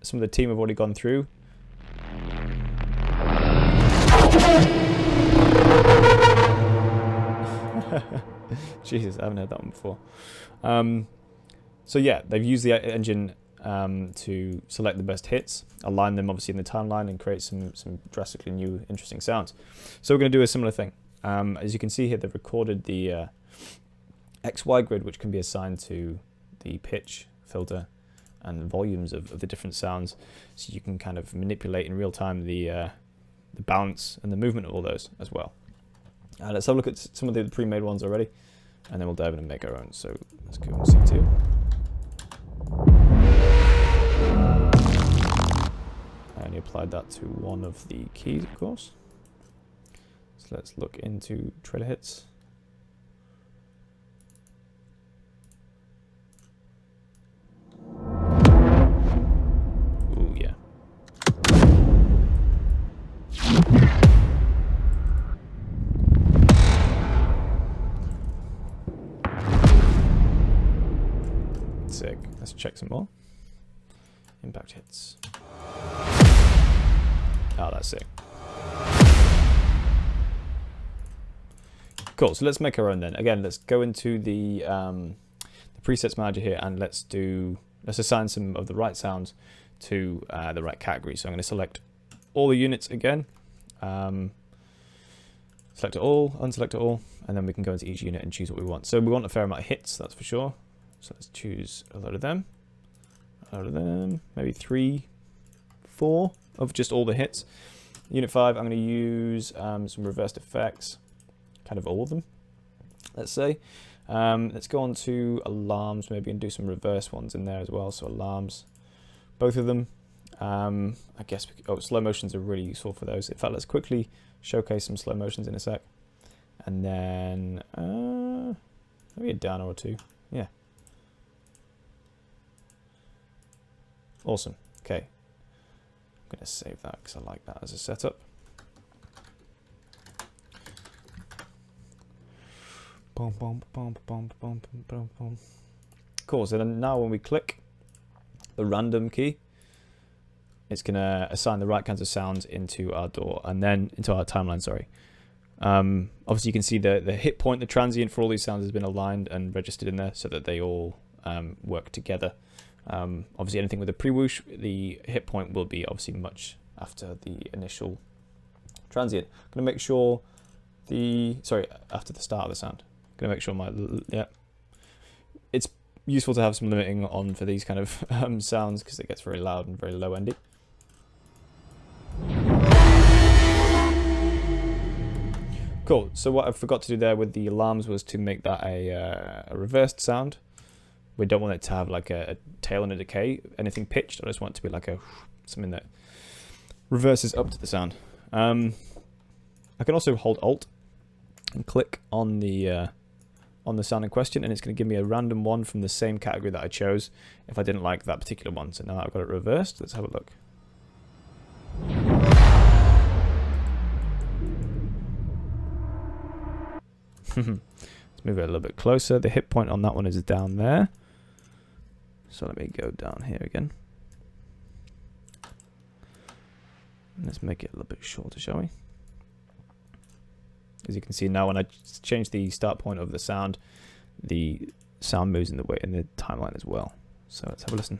some of the team have already gone through. Jesus, I haven't heard that one before. So yeah, they've used the engine to select the best hits, align them obviously in the timeline, and create some drastically new, interesting sounds. So we're going to do a similar thing. As you can see here, they've recorded the XY grid, which can be assigned to the pitch, filter, and volumes of the different sounds, so you can kind of manipulate in real time the balance and the movement of all those as well. Let's have a look at some of the pre-made ones already, and then we'll dive in and make our own. So let's go on C2. I only applied that to one of the keys, of course. So let's look into trailer hits. Ooh, yeah. Sick. Let's check some more. Impact hits. Oh, that's sick. Cool, so let's make our own then. Again, let's go into the presets manager here, and let's assign some of the right sounds to the right category. So I'm going to select all the units again. Select it all, unselect it all, and then we can go into each unit and choose what we want. So we want a fair amount of hits, that's for sure. So let's choose a load of them. Maybe 3, 4 of just all the hits. Unit 5, I'm going to use some reversed effects, kind of all of them, let's say. Let's go on to alarms maybe and do some reverse ones in there as well. So alarms, both of them. I guess, slow motions are really useful for those. In fact, let's quickly showcase some slow motions in a sec. And then maybe a downer or two. Yeah. Awesome. Okay. I'm going to save that because I like that as a setup. Cool. So then now when we click the random key, it's going to assign the right kinds of sounds into our door, and then into our timeline, sorry. Obviously you can see the hit point, the transient for all these sounds has been aligned and registered in there so that they all work together. Obviously anything with a pre-whoosh, the hit point will be obviously much after the initial transient. I'm going to make sure after the start of the sound. Gonna make sure yeah. It's useful to have some limiting on for these kind of sounds because it gets very loud and very low endy. Cool. So what I forgot to do there with the alarms was to make that a reversed sound. We don't want it to have like a tail and a decay, anything pitched. I just want it to be like something that reverses up to the sound. I can also hold Alt and click on the sound in question, and it's going to give me a random one from the same category that I chose if I didn't like that particular one. So now I've got it reversed. Let's have a look. Let's move it a little bit closer. The hit point on that one is down there. So let me go down here again. Let's make it a little bit shorter, shall we? As you can see now, when I change the start point of the sound moves in the timeline as well. So let's have a listen.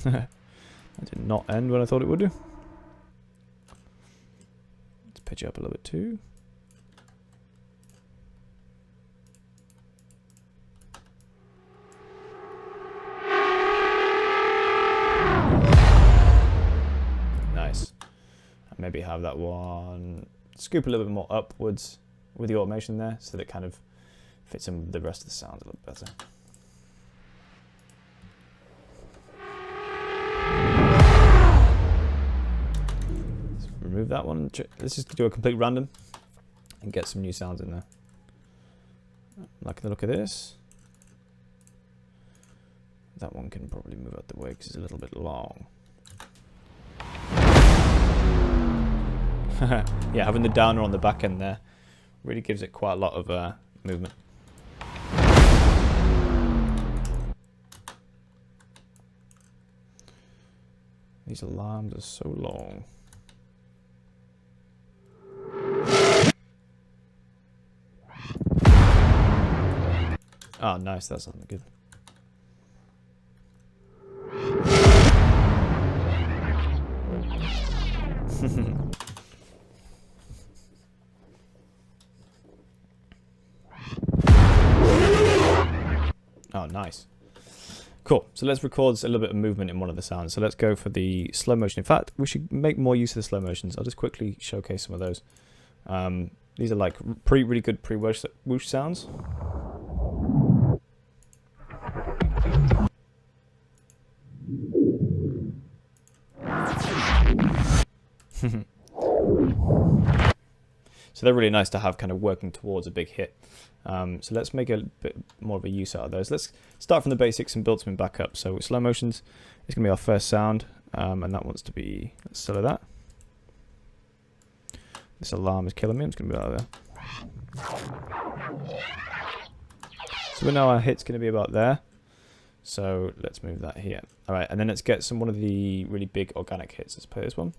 That did not end when I thought it would do. Let's pitch it up a little bit too. Nice. And maybe have that one scoop a little bit more upwards with the automation there so that it kind of fits in with the rest of the sound a little better. Remove that one. Let's just do a complete random and get some new sounds in there. Like the look of this. That one can probably move out the way because it's a little bit long. Yeah, having the downer on the back end there really gives it quite a lot of movement. These alarms are so long. Oh, nice. That's something good. Oh, nice. Cool. So let's record a little bit of movement in one of the sounds. So let's go for the slow motion. In fact, we should make more use of the slow motions. I'll just quickly showcase some of those. These are like really good pre-whoosh sounds. So they're really nice to have kind of working towards a big hit. So let's make a bit more of a use out of those. Let's start from the basics and build something back up. So slow motions is going to be our first sound, and that wants to be, let's solo that. This alarm is killing me. I'm just going to be out there. So we know our hit's going to be about there. So let's move that here. All right, and then let's get one of the really big organic hits. Let's play this one.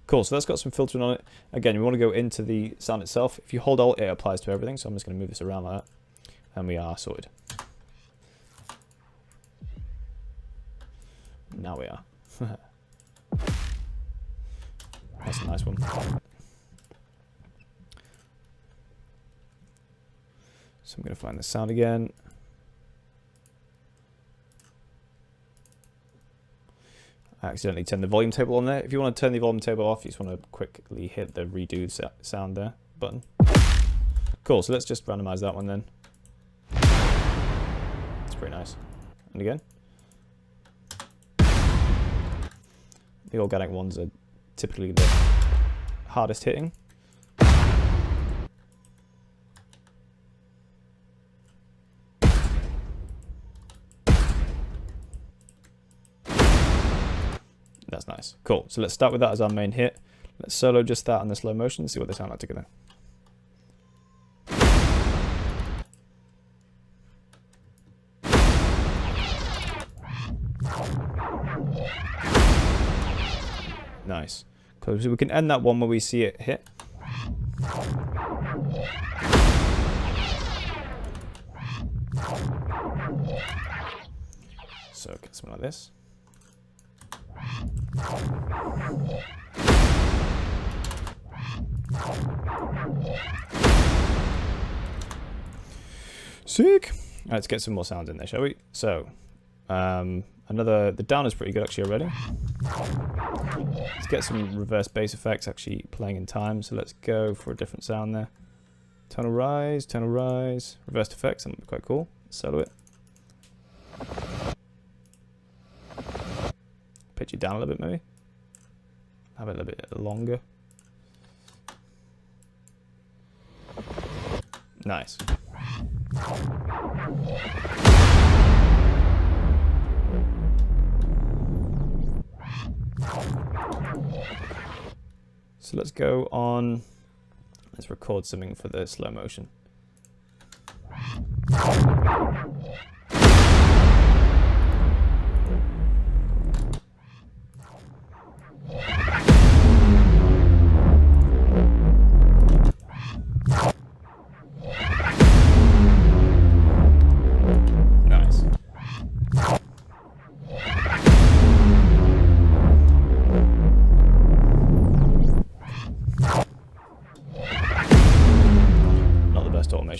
Cool, so that's got some filtering on it. Again, we want to go into the sound itself. If you hold Alt, it applies to everything. So I'm just going to move this around like that. And we are sorted. Now we are. That's a nice one. So I'm going to find the sound again. I accidentally turned the volume table on there. If you want to turn the volume table off, you just want to quickly hit the redo sound there button. Cool, so let's just randomize that one then. It's pretty nice. And again. The organic ones are typically the hardest hitting. That's nice. Cool. So let's start with that as our main hit. Let's solo just that on the slow motion and see what they sound like together. Nice. Cool. So we can end that one when we see it hit. So get something like this. Sick. Let's get some more sounds in there, shall we? So, the down is pretty good actually already. Let's get some reverse bass effects actually playing in time. So let's go for a different sound there. Tonal rise, reversed effects. That would be quite cool. Solo it. Pitch it down a little bit maybe. Have it a little bit longer. Nice. So let's go on, let's record something for the slow motion.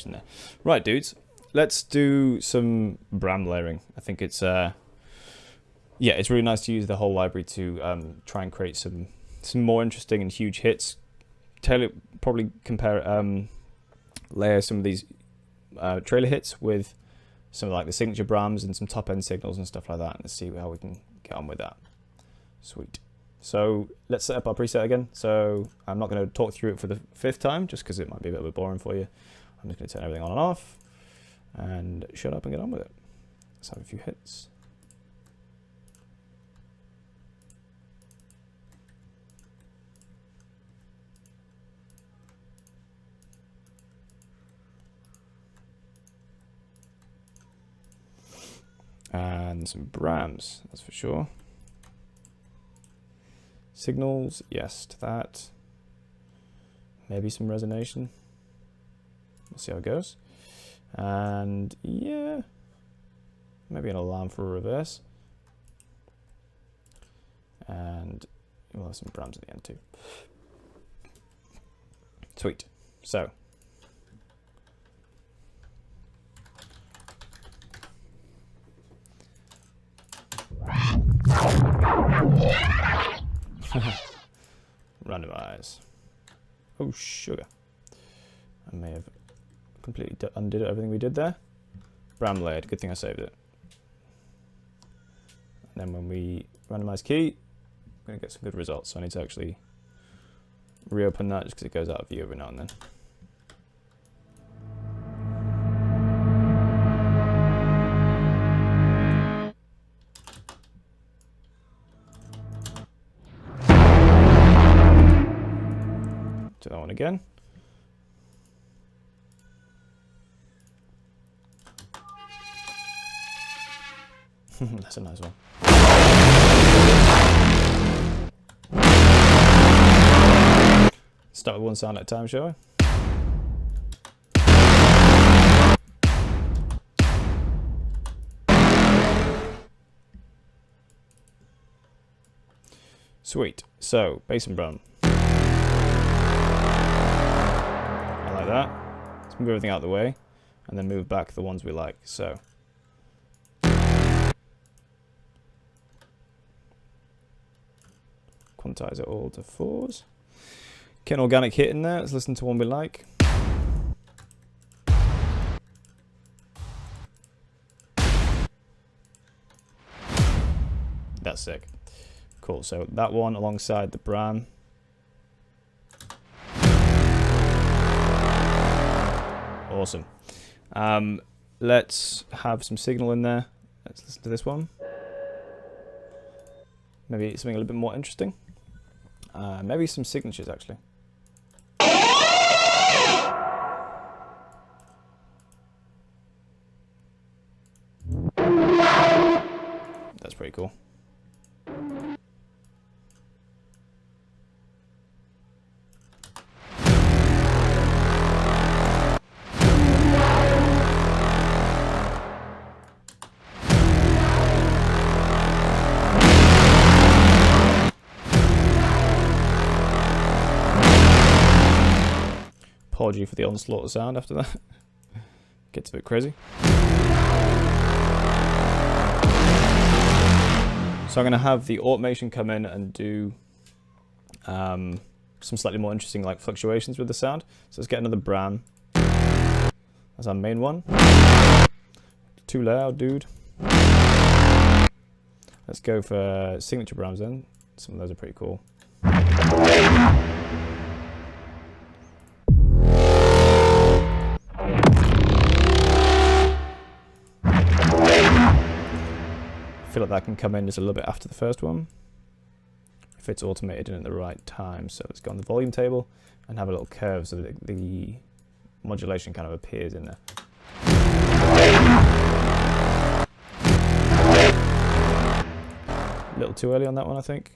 There. Right, dudes, let's do some Bram layering. I think it's yeah, it's really nice to use the whole library to try and create some more interesting and huge hits. Probably compare layer some of these trailer hits with some of like the signature Brams and some top end signals and stuff like that, and let's see how we can get on with that. Sweet. So let's set up our preset again. So I'm not going to talk through it for the 5th time just because it might be a bit boring for you. I'm just going to turn everything on and off and shut up and get on with it. Let's have a few hits. And some Brams, that's for sure. Signals, yes to that. Maybe some resonation. We'll see how it goes. And yeah, maybe an alarm for a reverse. And we'll have some Brams at the end too. Sweet. So. Randomize. Oh, sugar. I may have completely undid everything we did there. Bram layered. Good thing I saved it. And then when we randomize key, we're going to get some good results. So I need to actually reopen that just because it goes out of view every now and then. Do that one again. That's a nice one. Start with one sound at a time, shall I? Sweet. So, bass and Bram. I like that. Let's move everything out of the way and then move back the ones we like. So. Quantize it all to 4s. Get an organic hit in there. Let's listen to one we like. That's sick. Cool. So that one alongside the Bram. Awesome. Let's have some signal in there. Let's listen to this one. Maybe something a little bit more interesting. Maybe some signatures, actually. That's pretty cool. Apology for the onslaught sound after that. Gets a bit crazy. So I'm going to have the automation come in and do some slightly more interesting like fluctuations with the sound. So let's get another Bram as our main one. Too loud, dude. Let's go for signature Brams then. Some of those are pretty cool. I feel like that can come in just a little bit after the first one if it's automated in at the right time. So let's go on the volume table and have a little curve so that the modulation kind of appears in there. A little too early on that one, I think.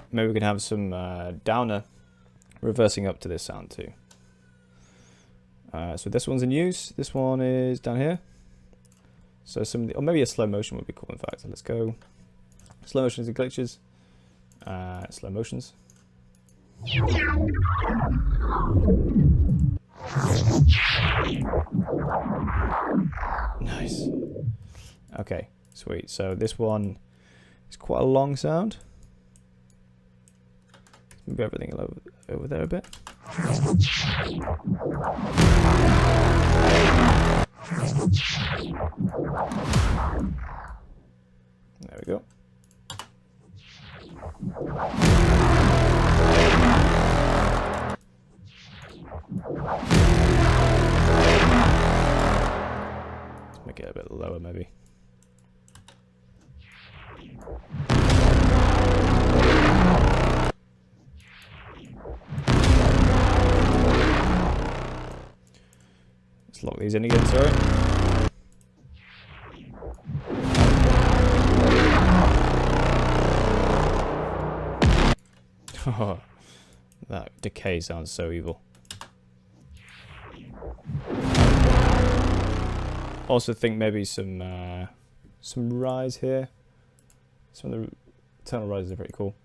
Maybe we can have some downer reversing up to this sound too. So this one's in use. This one is down here. So or maybe a slow motion would be cool. In fact, so let's go slow motions and glitches. Slow motions. Nice. Okay, sweet. So this one is quite a long sound. Move everything over there a bit. There we go. Let's make it a bit lower maybe. Let's lock these in again, sorry. Oh, that decay sounds so evil. Also think maybe some rise here. Some of the tonal rises are pretty cool.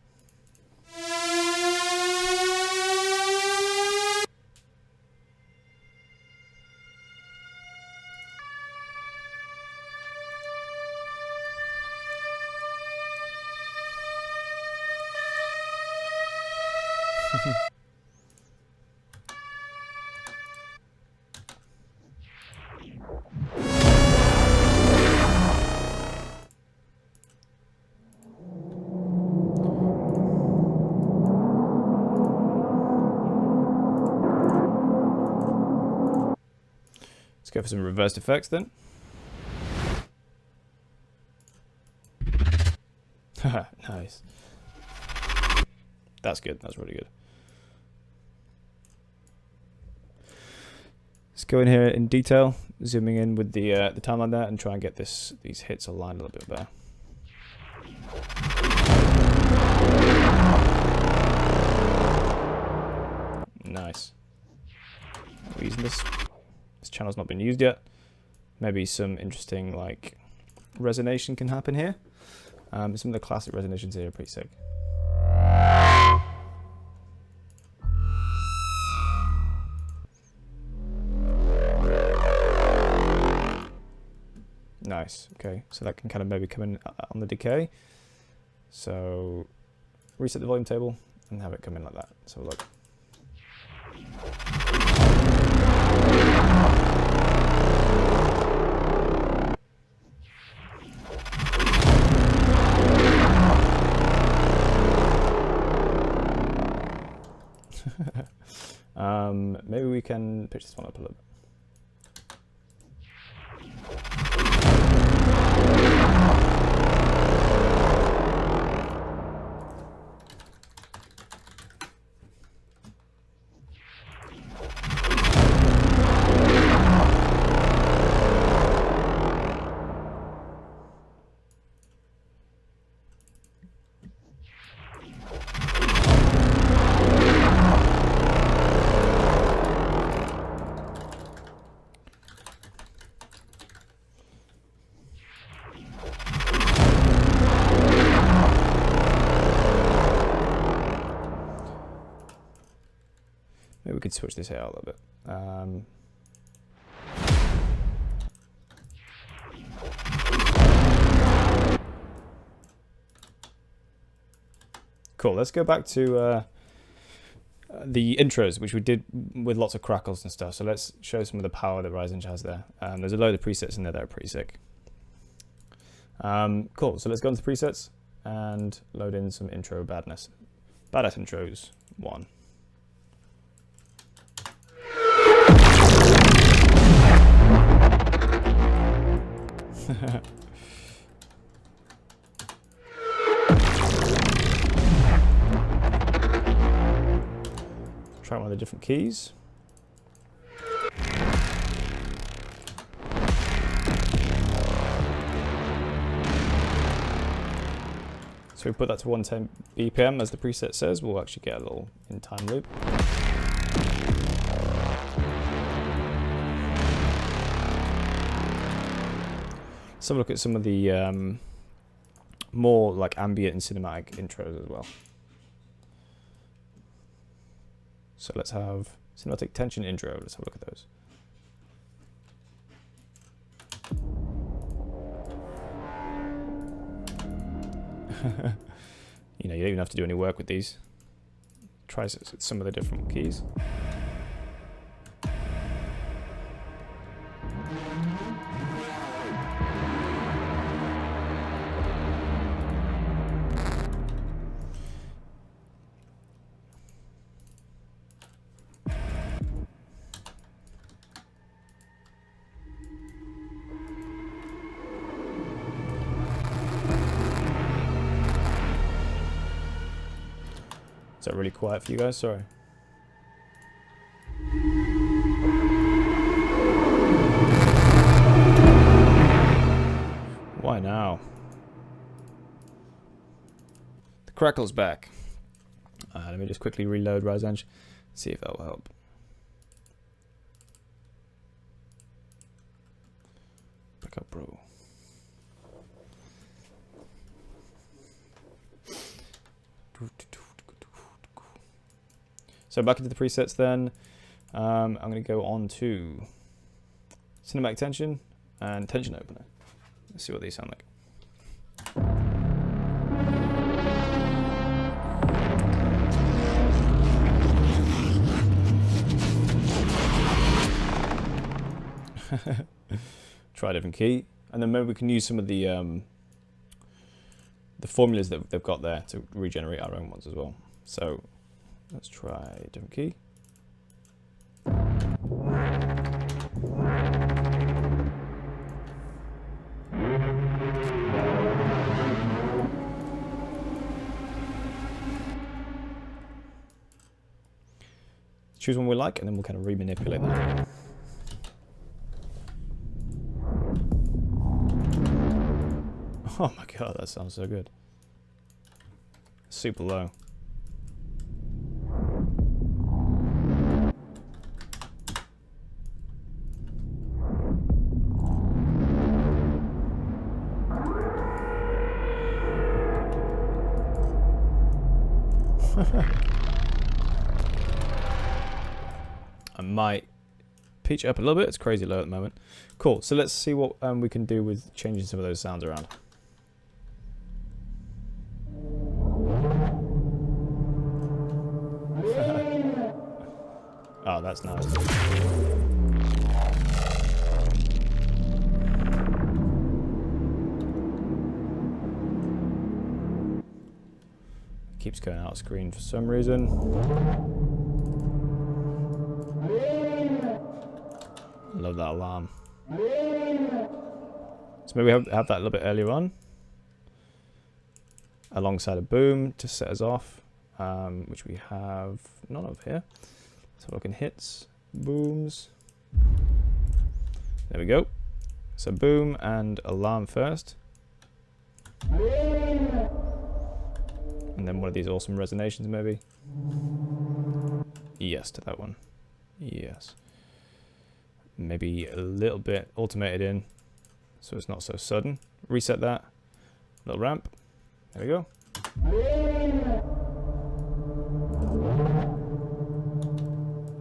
Let's go for some reversed effects then. Nice. That's good. That's really good. Let's go in here in detail, zooming in with the timeline there, and try and get these hits aligned a little bit better. Nice. We're using this. This channel's not been used yet. Maybe some interesting like resonation can happen here. Some of the classic resonations here are pretty sick. Nice. Okay, so that can kind of maybe come in on the decay. So reset the volume table and have it come in like that. So look. Maybe we can pitch this one up a little bit. could switch this out a little bit. Cool, let's go back to the intros, which we did with lots of crackles and stuff. So let's show some of the power that Ryzen has there. There's a load of presets in there that are pretty sick. Cool, so let's go into the presets and load in some intro badness. Badass intros 1. Try one of the different keys. So we put that to 110 BPM as the preset says. We'll actually get a little in-time loop. Let's have a look at some of the more like ambient and cinematic intros as well. So let's have cinematic tension intro. Let's have a look at those. You know, you don't even have to do any work with these. Try some of the different keys. Is that really quiet for you guys? Sorry. Why now? The crackle's back. Let me just quickly reload Ryzen, see if that will help. Breakout Pro. So back into the presets then. I'm going to go on to cinematic tension and tension opener. Let's see what these sound like. Try a different key, and then maybe we can use some of the formulas that they've got there to regenerate our own ones as well. So let's try a different key. Choose one we like, and then we'll kind of re-manipulate that. Oh my god, that sounds so good. Super low. I might pitch it up a little bit. It's crazy low at the moment. Cool. So let's see what we can do with changing some of those sounds around. Oh, that's nice. Keeps going out of screen for some reason. Love that alarm. So maybe have that a little bit earlier on, alongside a boom to set us off, which we have none of here. So we can hits, booms. There we go. So boom and alarm first. And then one of these awesome resonations maybe. Yes to that one. Yes. Maybe a little bit automated in, so it's not so sudden. Reset that. Little ramp. There we go.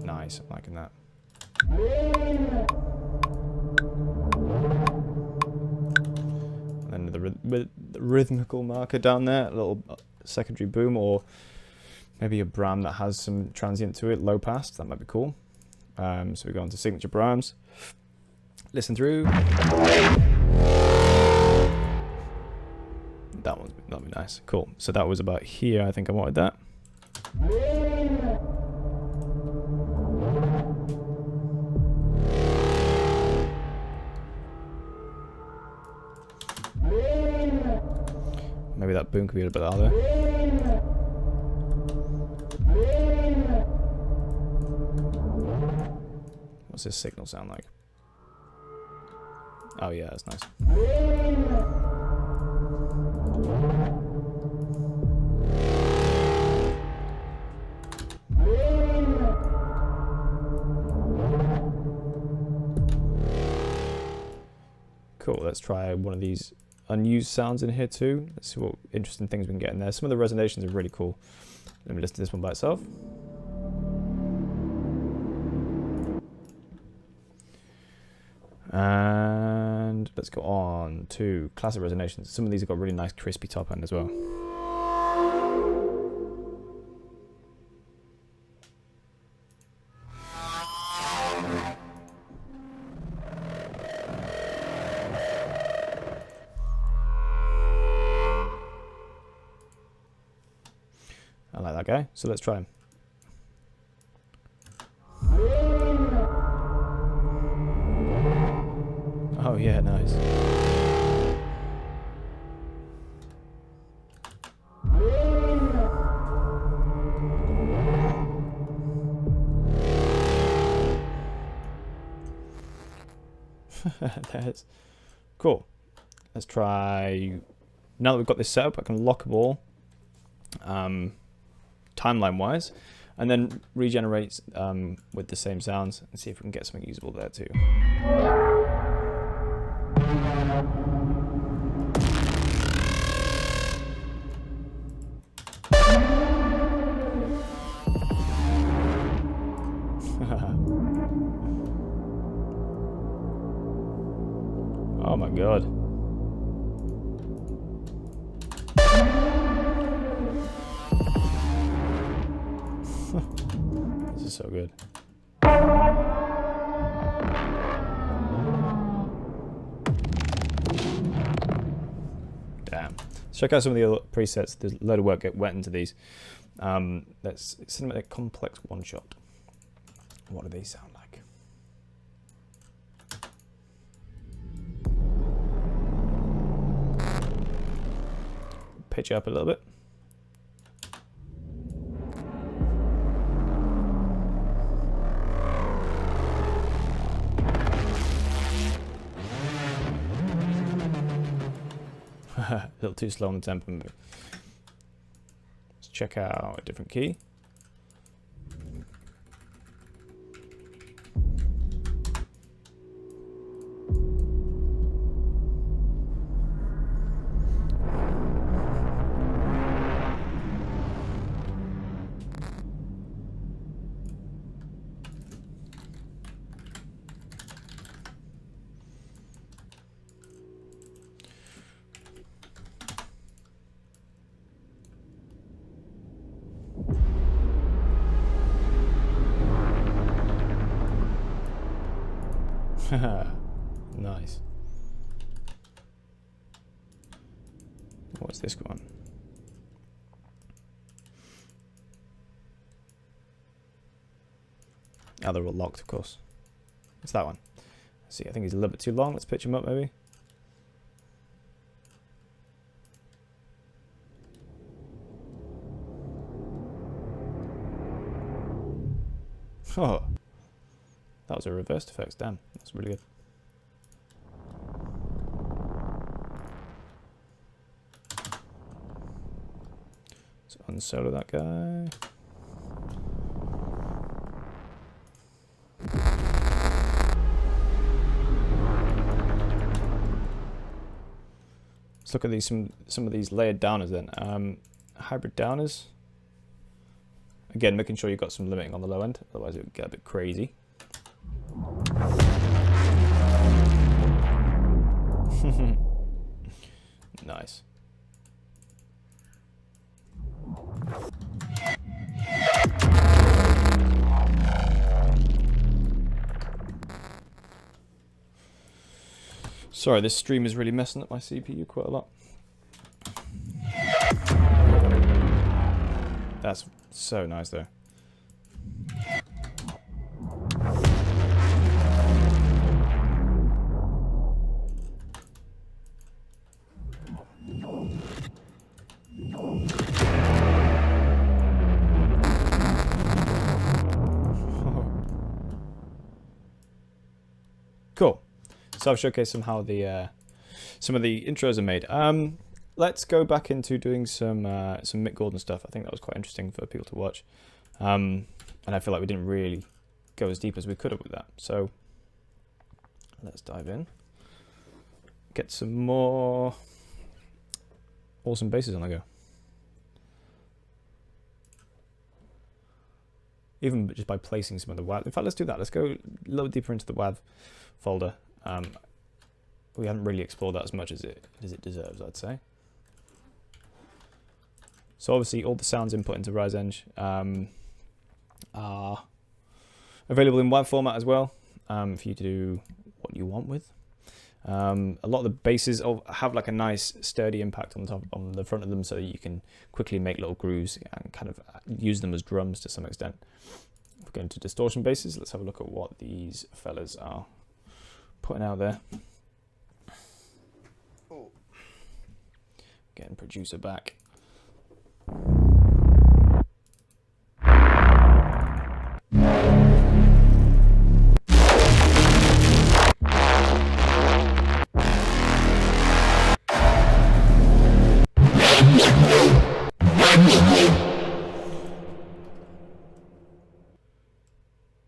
Nice. Nice, I'm liking that. And then the rhythmical marker down there, a little secondary boom, or maybe a bram that has some transient to it, low pass, that might be cool. So we go on to signature brams. Listen through. That'll be nice. Cool. So that was about here. I think I wanted that. Maybe that boom could be a bit louder. What's this signal sound like? Oh yeah, that's nice. Cool, let's try one of these unused sounds in here too. Let's see what interesting things we can get in there. Some of the resonations are really cool. Let me listen to this one by itself. And let's go on to classic resonations. Some of these have got really nice crispy top end as well. I like that guy, so let's try him. Oh yeah, nice. That's cool. Let's try. Now that we've got this set up, I can lock them all timeline wise, and then regenerate with the same sounds and see if we can get something usable there too. Oh my god. This is so good. Damn. Let's check out some of the other presets. There's a load of work went into these. That's Cinematic Complex One Shot. What do they sound like? Pitch it up a little bit. A little too slow on the tempo. Let's check out a different key. Nice. What's this one? Oh, they're all locked, of course. It's that one. Let's see, I think he's a little bit too long. Let's pitch him up, maybe. Oh, that was a reversed effects. Damn, that's really good. Let's unsolo that guy. Let's look at these some of these layered downers then. Hybrid downers. Again, making sure you've got some limiting on the low end, otherwise it would get a bit crazy. Nice. Sorry, this stream is really messing up my CPU quite a lot. That's so nice though. Cool. So I've showcased some how the some of the intros are made. Let's go back into doing some Mick Gordon stuff. I think that was quite interesting for people to watch, and I feel like we didn't really go as deep as we could have with that. So let's dive in, get some more awesome basses on the go. Even just by placing some of the WAV. In fact, let's do that. Let's go a little deeper into the WAV folder. We haven't really explored that as much as it deserves, I'd say. So obviously all the sounds input into RiseEng are available in WAV format as well, for you to do what you want with. A lot of the basses have like a nice sturdy impact on the front of them, so that you can quickly make little grooves and kind of use them as drums to some extent. If we go into distortion basses, let's have a look at what these fellas are putting out there. Getting producer back.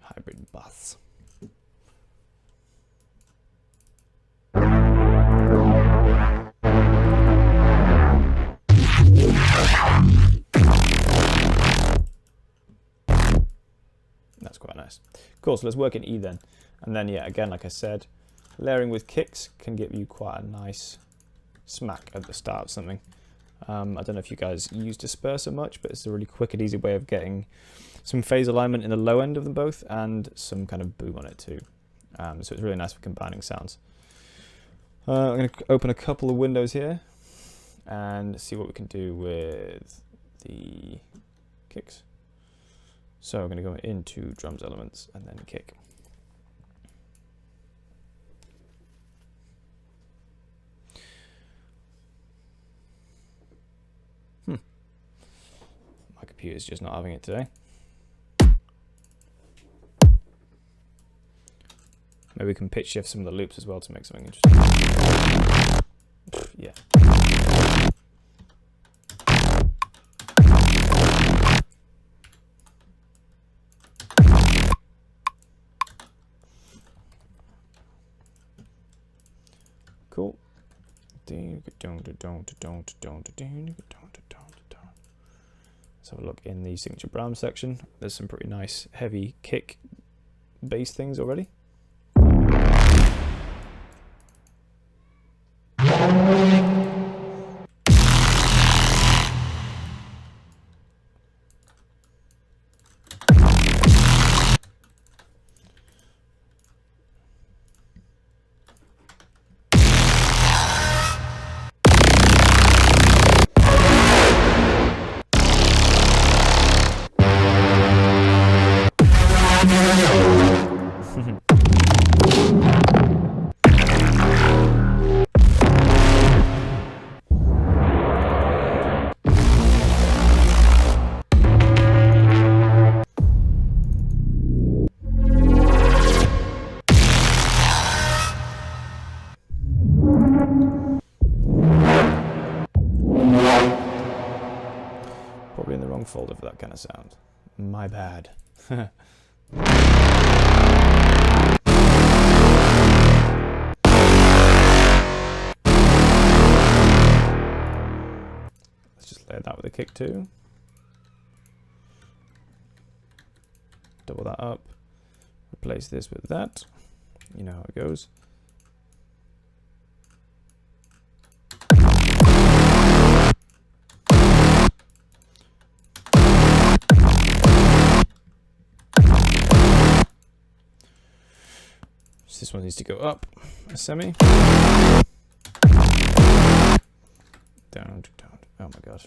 Hybrid bass. That's quite nice. Cool, so let's work in E then. And then, yeah, again, like I said, layering with kicks can give you quite a nice smack at the start of something. I don't know if you guys use disperser much, but it's a really quick and easy way of getting some phase alignment in the low end of them both and some kind of boom on it too. So it's really nice for combining sounds. I'm going to open a couple of windows here and see what we can do with the kicks. So I'm going to go into drums elements and then kick. My computer's just not having it today. Maybe we can pitch shift some of the loops as well to make something interesting. Yeah. Cool. Let's have a look in the signature Brown section. There's some pretty nice heavy kick bass things already. Probably in the wrong folder for that kind of sound. My bad. Let's just layer that with a kick too. double that up. Replace this with that. You know how it goes. So this one needs to go up a semi. Down. Oh my god.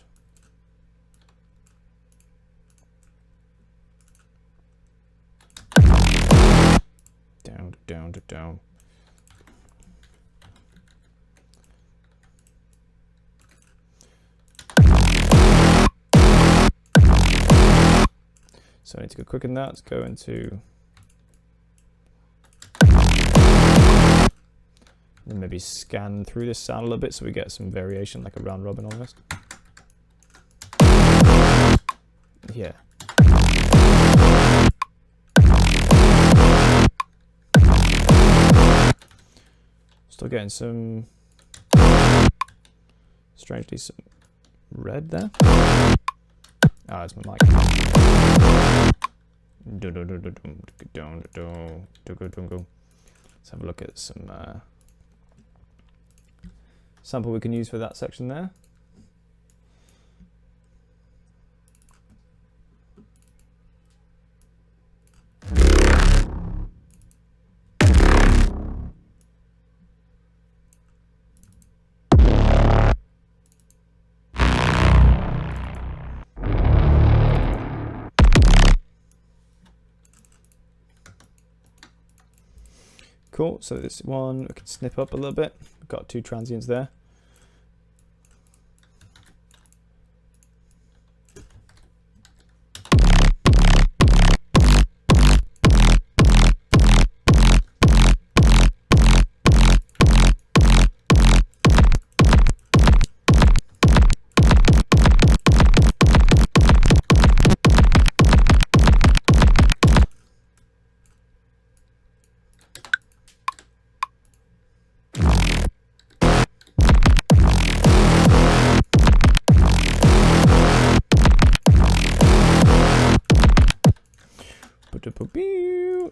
Down. So I need to go quicker than that. Let's go into... and maybe scan through this sound a little bit so we get some variation, like a round robin almost. Yeah. Still getting some, strangely, some red there. Ah, it's my mic. Let's have a look at some sample we can use for that section there. Cool, so this one we can snip up a little bit. We've got 2 transients there.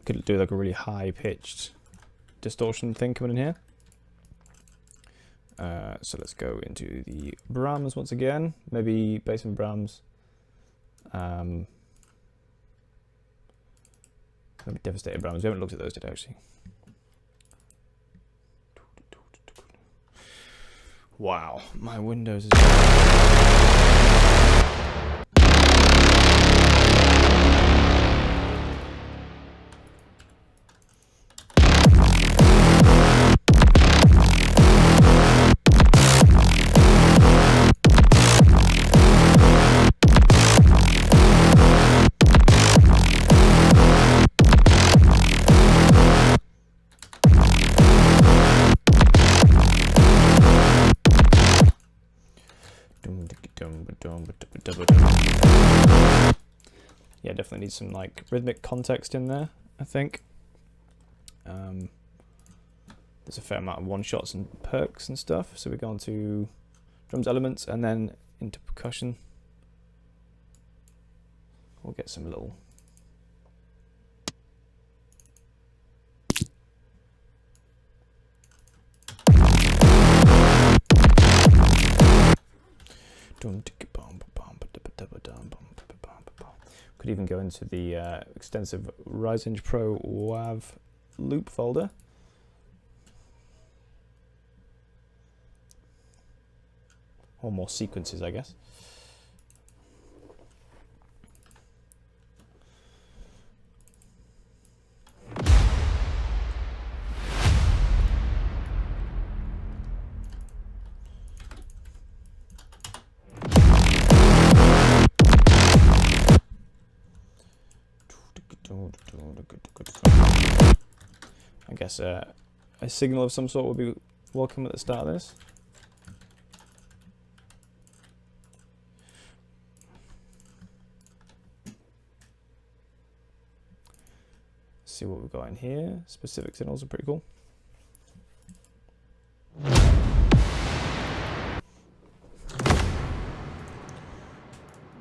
Could do like a really high pitched distortion thing coming in here. So let's go into the Brahms once again, maybe bass and Brahms. Maybe Devastator Brahms. We haven't looked at those today actually. Wow, my Windows is... Yeah, definitely need some like rhythmic context in there, I think. There's a fair amount of one-shots and perks and stuff, so we go on to drums elements and then into percussion. We'll get some little... Could even go into the extensive Ryzenge Pro WAV loop folder. Or more sequences, I guess. I guess a signal of some sort would be welcome at the start of this. See what we've got in here. Specific signals are pretty cool.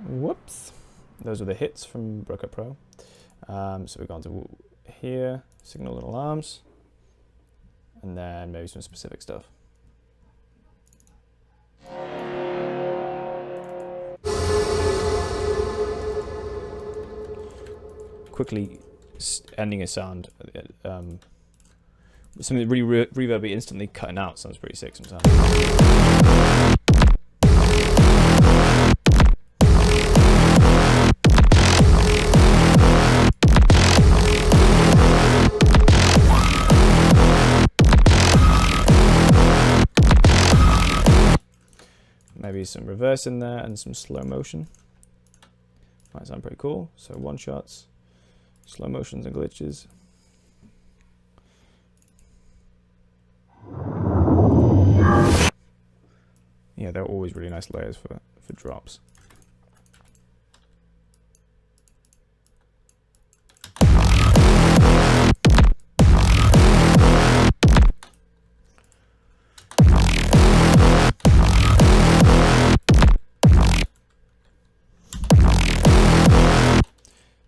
Whoops. Those are the hits from Breakout Pro. So we're going to here, signal and alarms, and then maybe some specific stuff. Quickly ending a sound. Something really reverby instantly cutting out sounds pretty sick sometimes. Maybe some reverse in there and some slow motion. Might sound pretty cool. So one shots, slow motions and glitches. Yeah, they're always really nice layers for drops.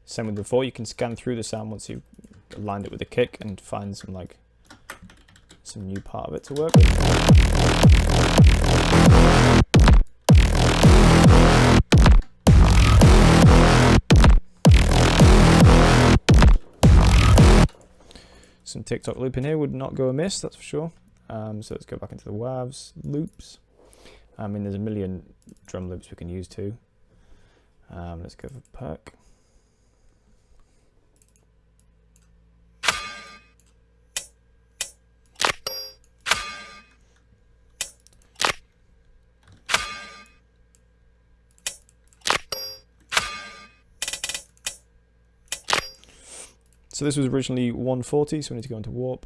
Same with before, you can scan through the sound once you've aligned it with the kick and find some new part of it to work with. Some TikTok loop in here would not go amiss, that's for sure. So let's go back into the WAVs, loops. I mean, there's a million drum loops we can use too. Let's go for perk. So this was originally 140, so we need to go into warp,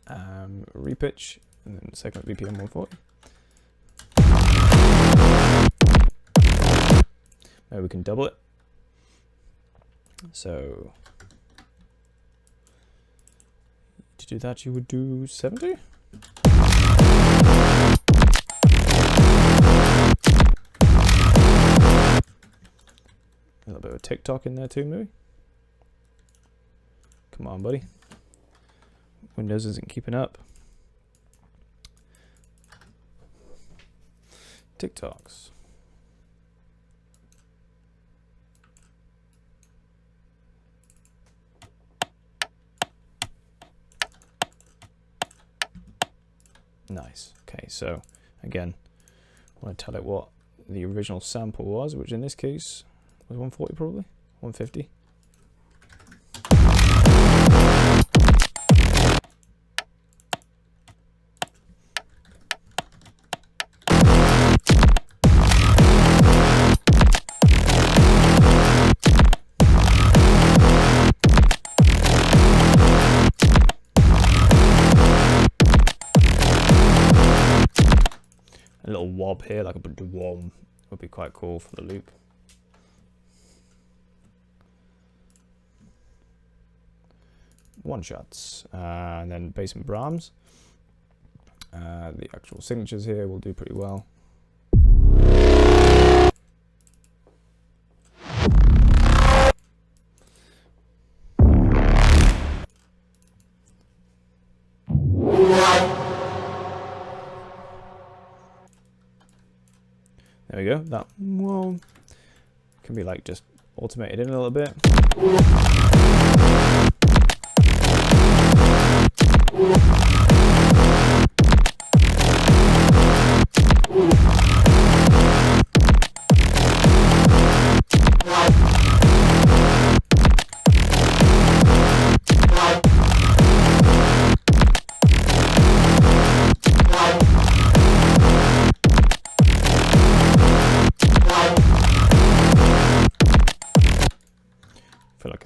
repitch, and then second BPM 140. Now we can double it. So to do that, you would do 70. A little bit of TikTok in there too, maybe. Come on, buddy. Windows isn't keeping up. TikToks. Nice. Okay, so again, I want to tell it what the original sample was, which in this case was 140 probably, 150. A little wob here, like a dwom, would be quite cool for the loop. One shots, and then bass and Brahms. The actual signatures here will do pretty well. There we go. That one can be like just automated in a little bit.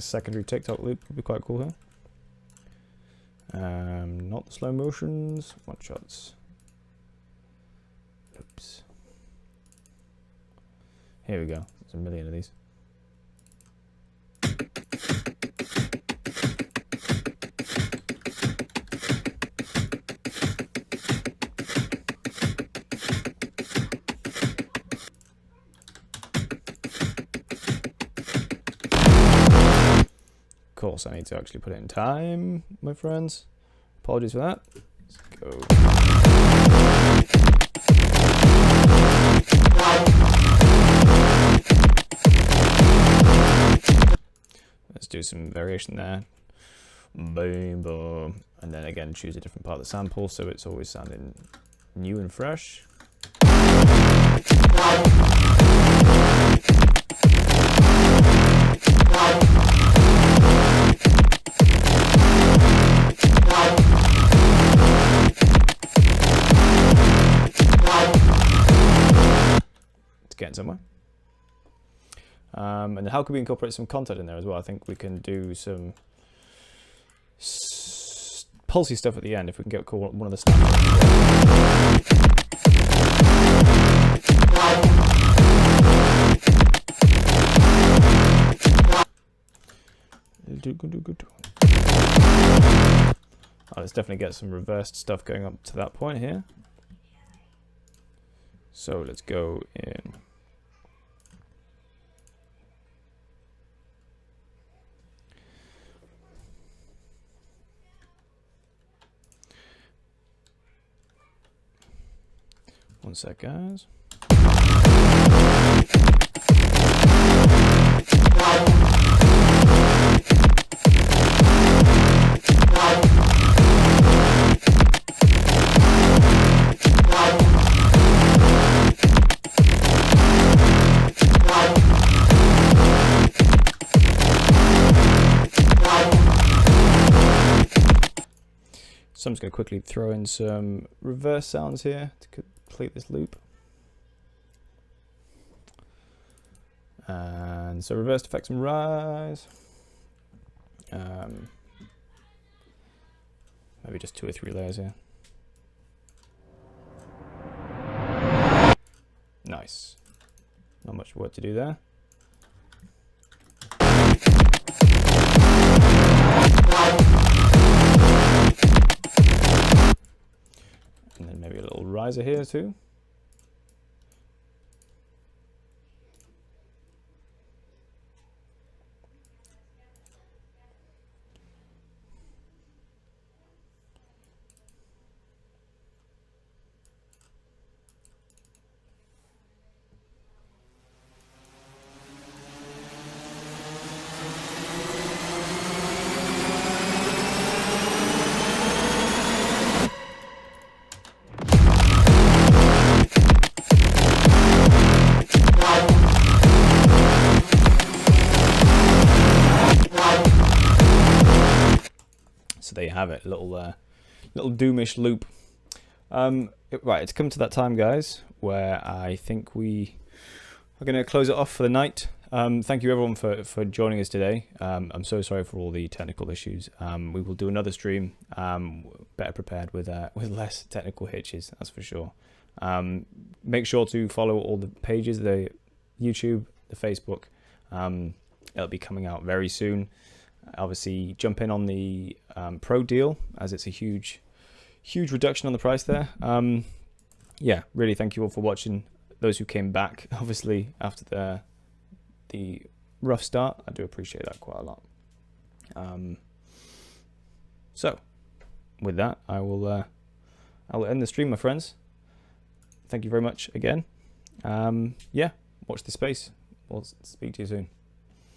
Secondary TikTok loop would be quite cool here. Not the slow motions, one shots. Oops. Here we go. There's a million of these. course, I need to actually put it in time, my friends. Apologies for that. Let's go. Let's do some variation there. Boom, boom. And then again, choose a different part of the sample so it's always sounding new and fresh. It's getting somewhere. And then how can we incorporate some content in there as well? I think we can do some pulsy stuff at the end if we can get one of the snaps. Oh, let's definitely get some reversed stuff going up to that point here. So let's go in. One sec, guys. So I'm just going to quickly throw in some reverse sounds here to complete this loop. And so reversed effects and rise. Maybe just 2 or 3 layers here. Nice. Not much work to do there. And then maybe a little riser here too. So there you have it, little doomish loop. Right, it's come to that time, guys, where I think we are going to close it off for the night. Thank you everyone for joining us today. I'm so sorry for all the technical issues. We will do another stream, better prepared with less technical hitches, that's for sure. Make sure to follow all the pages, the YouTube, the Facebook. It'll be coming out very soon. Obviously, jump in on the Pro deal, as it's a huge reduction on the price there. Yeah, really thank you all for watching. Those who came back, obviously, after the rough start, I do appreciate that quite a lot. So, with that, I will end the stream, my friends. Thank you very much again. Yeah, watch the space. We'll speak to you soon.